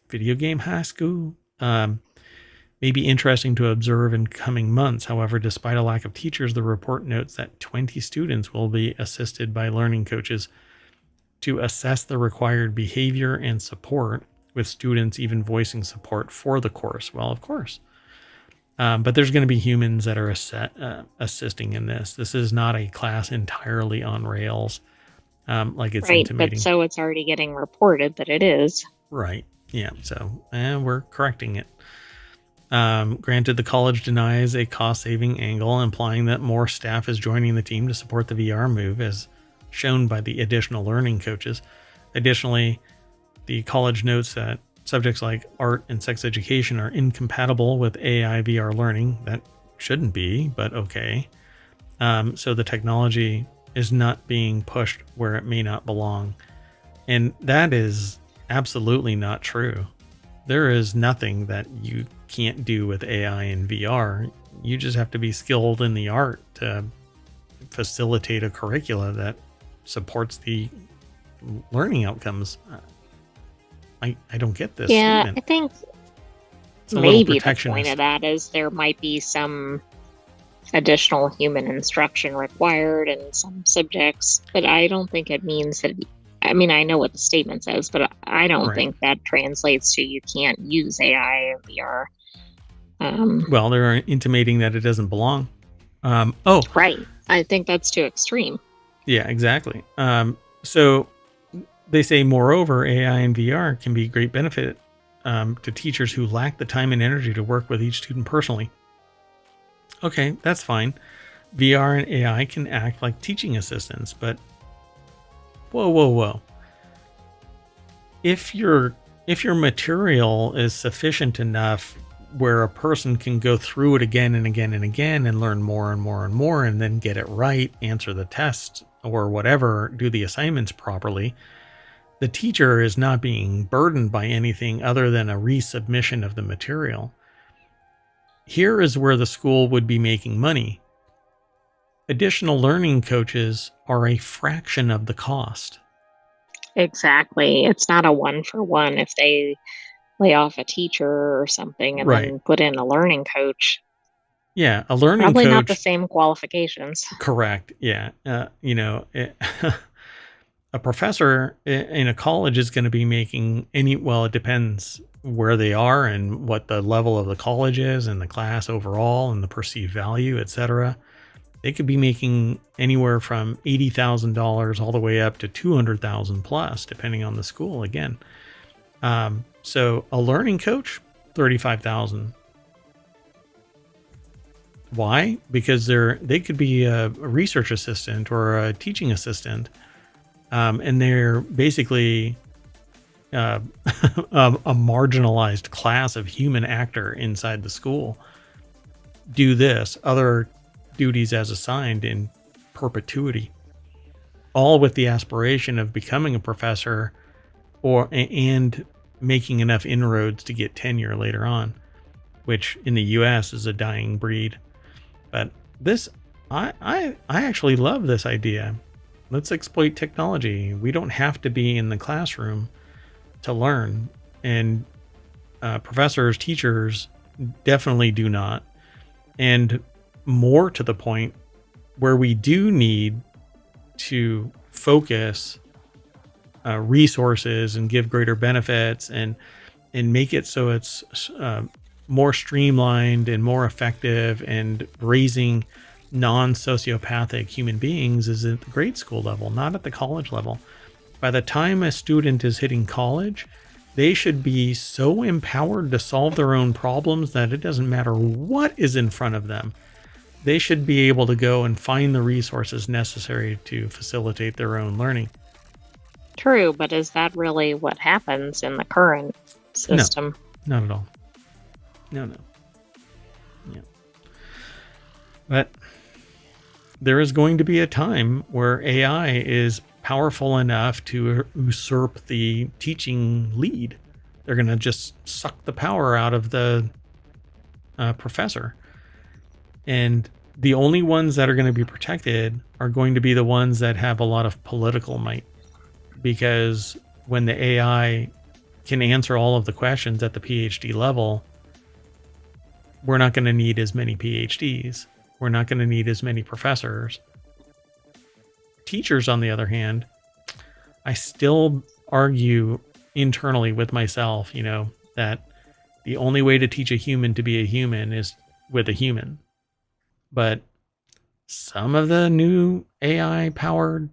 video game high school, may be interesting to observe in coming months. However, despite a lack of teachers, the report notes that 20 students will be assisted by learning coaches to assess the required behavior and support, with students even voicing support for the course. Well, of course. But there's going to be humans that are assisting in this. This is not a class entirely on rails, like it's intimating. But so it's already getting reported that it is. Right. Yeah. So we're correcting it. Granted, the college denies a cost-saving angle, implying that more staff is joining the team to support the VR move, as shown by the additional learning coaches. Additionally, the college notes that subjects like art and sex education are incompatible with AI VR learning. That shouldn't be, but okay. So the technology is not being pushed where it may not belong. And that is absolutely not true. There is nothing that you can't do with AI and VR. You just have to be skilled in the art to facilitate a curricula that supports the learning outcomes. I don't get this. Yeah, statement. I think maybe the point of that is there might be some additional human instruction required in some subjects, but I don't think it means that. I mean, I know what the statement says, but I don't think that translates to you can't use AI or VR. Well, they're intimating that it doesn't belong. Right. I think that's too extreme. Yeah, exactly. So they say, moreover, AI and VR can be a great benefit to teachers who lack the time and energy to work with each student personally. Okay, that's fine. VR and AI can act like teaching assistants, but whoa. If your material is sufficient enough where a person can go through it again and again and again and learn more and more and more, and then get it right, answer the test or whatever, do the assignments properly, the teacher is not being burdened by anything other than a resubmission of the material. Here is where the school would be making money. Additional learning coaches are a fraction of the cost. Exactly. It's not a 1-for-1. If they lay off a teacher or something and Right. then put in a learning coach. Yeah, a learning Probably not the coach. same qualifications. Correct. Yeah. A professor in a college is going to be making well, it depends where they are and what the level of the college is and the class overall and the perceived value, etc. They could be making anywhere from $80,000 all the way up to 200,000 plus, depending on the school again. So a learning coach, 35,000. Why? Because they could be a research assistant or a teaching assistant, and they're basically a marginalized class of human actor inside the school. Do this, other duties as assigned in perpetuity, all with the aspiration of becoming a professor and making enough inroads to get tenure later on, which in the US is a dying breed. But this, I actually love this idea. Let's exploit technology. We don't have to be in the classroom to learn, and professors, teachers definitely do not. And more to the point, where we do need to focus resources and give greater benefits and make it so it's more streamlined and more effective and raising non-sociopathic human beings is at the grade school level, not at the college level. By the time a student is hitting college, they should be so empowered to solve their own problems that it doesn't matter what is in front of them. They should be able to go and find the resources necessary to facilitate their own learning. True, but is that really what happens in the current system? No, not at all. No. Yeah. But there is going to be a time where AI is powerful enough to usurp the teaching lead. They're going to just suck the power out of the professor. And the only ones that are going to be protected are going to be the ones that have a lot of political might. Because when the AI can answer all of the questions at the PhD level, we're not going to need as many PhDs. We're not going to need as many professors. Teachers, on the other hand, I still argue internally with myself, that the only way to teach a human to be a human is with a human. But some of the new AI-powered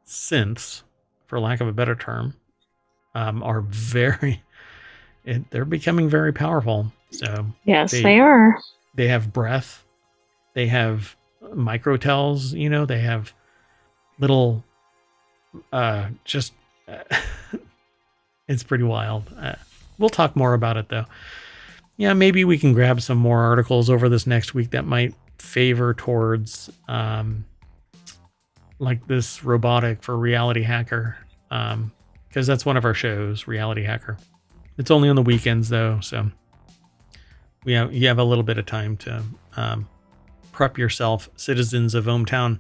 synths, for lack of a better term, are they're becoming very powerful. So yes, they are. They have breath. They have microtells. They have little. It's pretty wild. We'll talk more about it though. Yeah, maybe we can grab some more articles over this next week that might favor towards like this robotic for Reality Hacker, because that's one of our shows, Reality Hacker. It's only on the weekends though, so you have a little bit of time to prep yourself, citizens of ohmTown.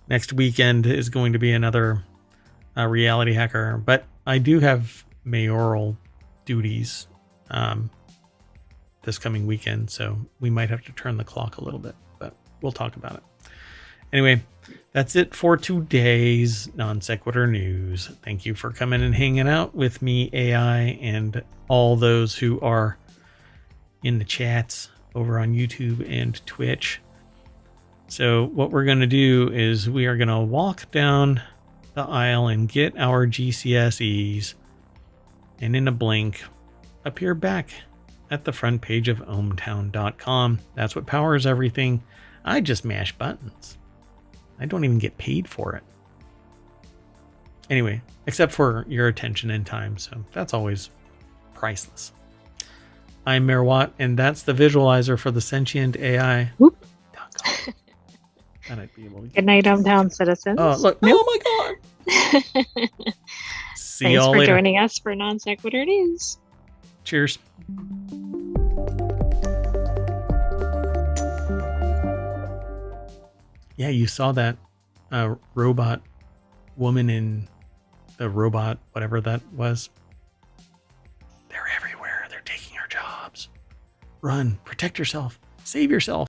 Next weekend is going to be another Reality Hacker, but I do have mayoral duties this coming weekend, so we might have to turn the clock a little bit, but we'll talk about it. Anyway, that's it for today's Non Sequitur News. Thank you for coming and hanging out with me, AI, and all those who are in the chats over on YouTube and Twitch. So what we're going to do is we are going to walk down the aisle and get our GCSEs, and in a blink, appear back at the front page of ohmTown.com. That's what powers everything. I just mash buttons. I don't even get paid for it. Anyway, except for your attention and time, so that's always priceless. I'm Mayor Watt, and that's the visualizer for the Sentient AI. Whoop. Thought I'd be able to Good night, ohmTown citizens. Oh, look. Nope. Oh, my God. See Thanks y'all for later. joining us for Non Sequitur News. Cheers. Yeah, you saw that robot woman in the robot, whatever that was. They're everywhere. They're taking our jobs. Run, protect yourself, save yourself.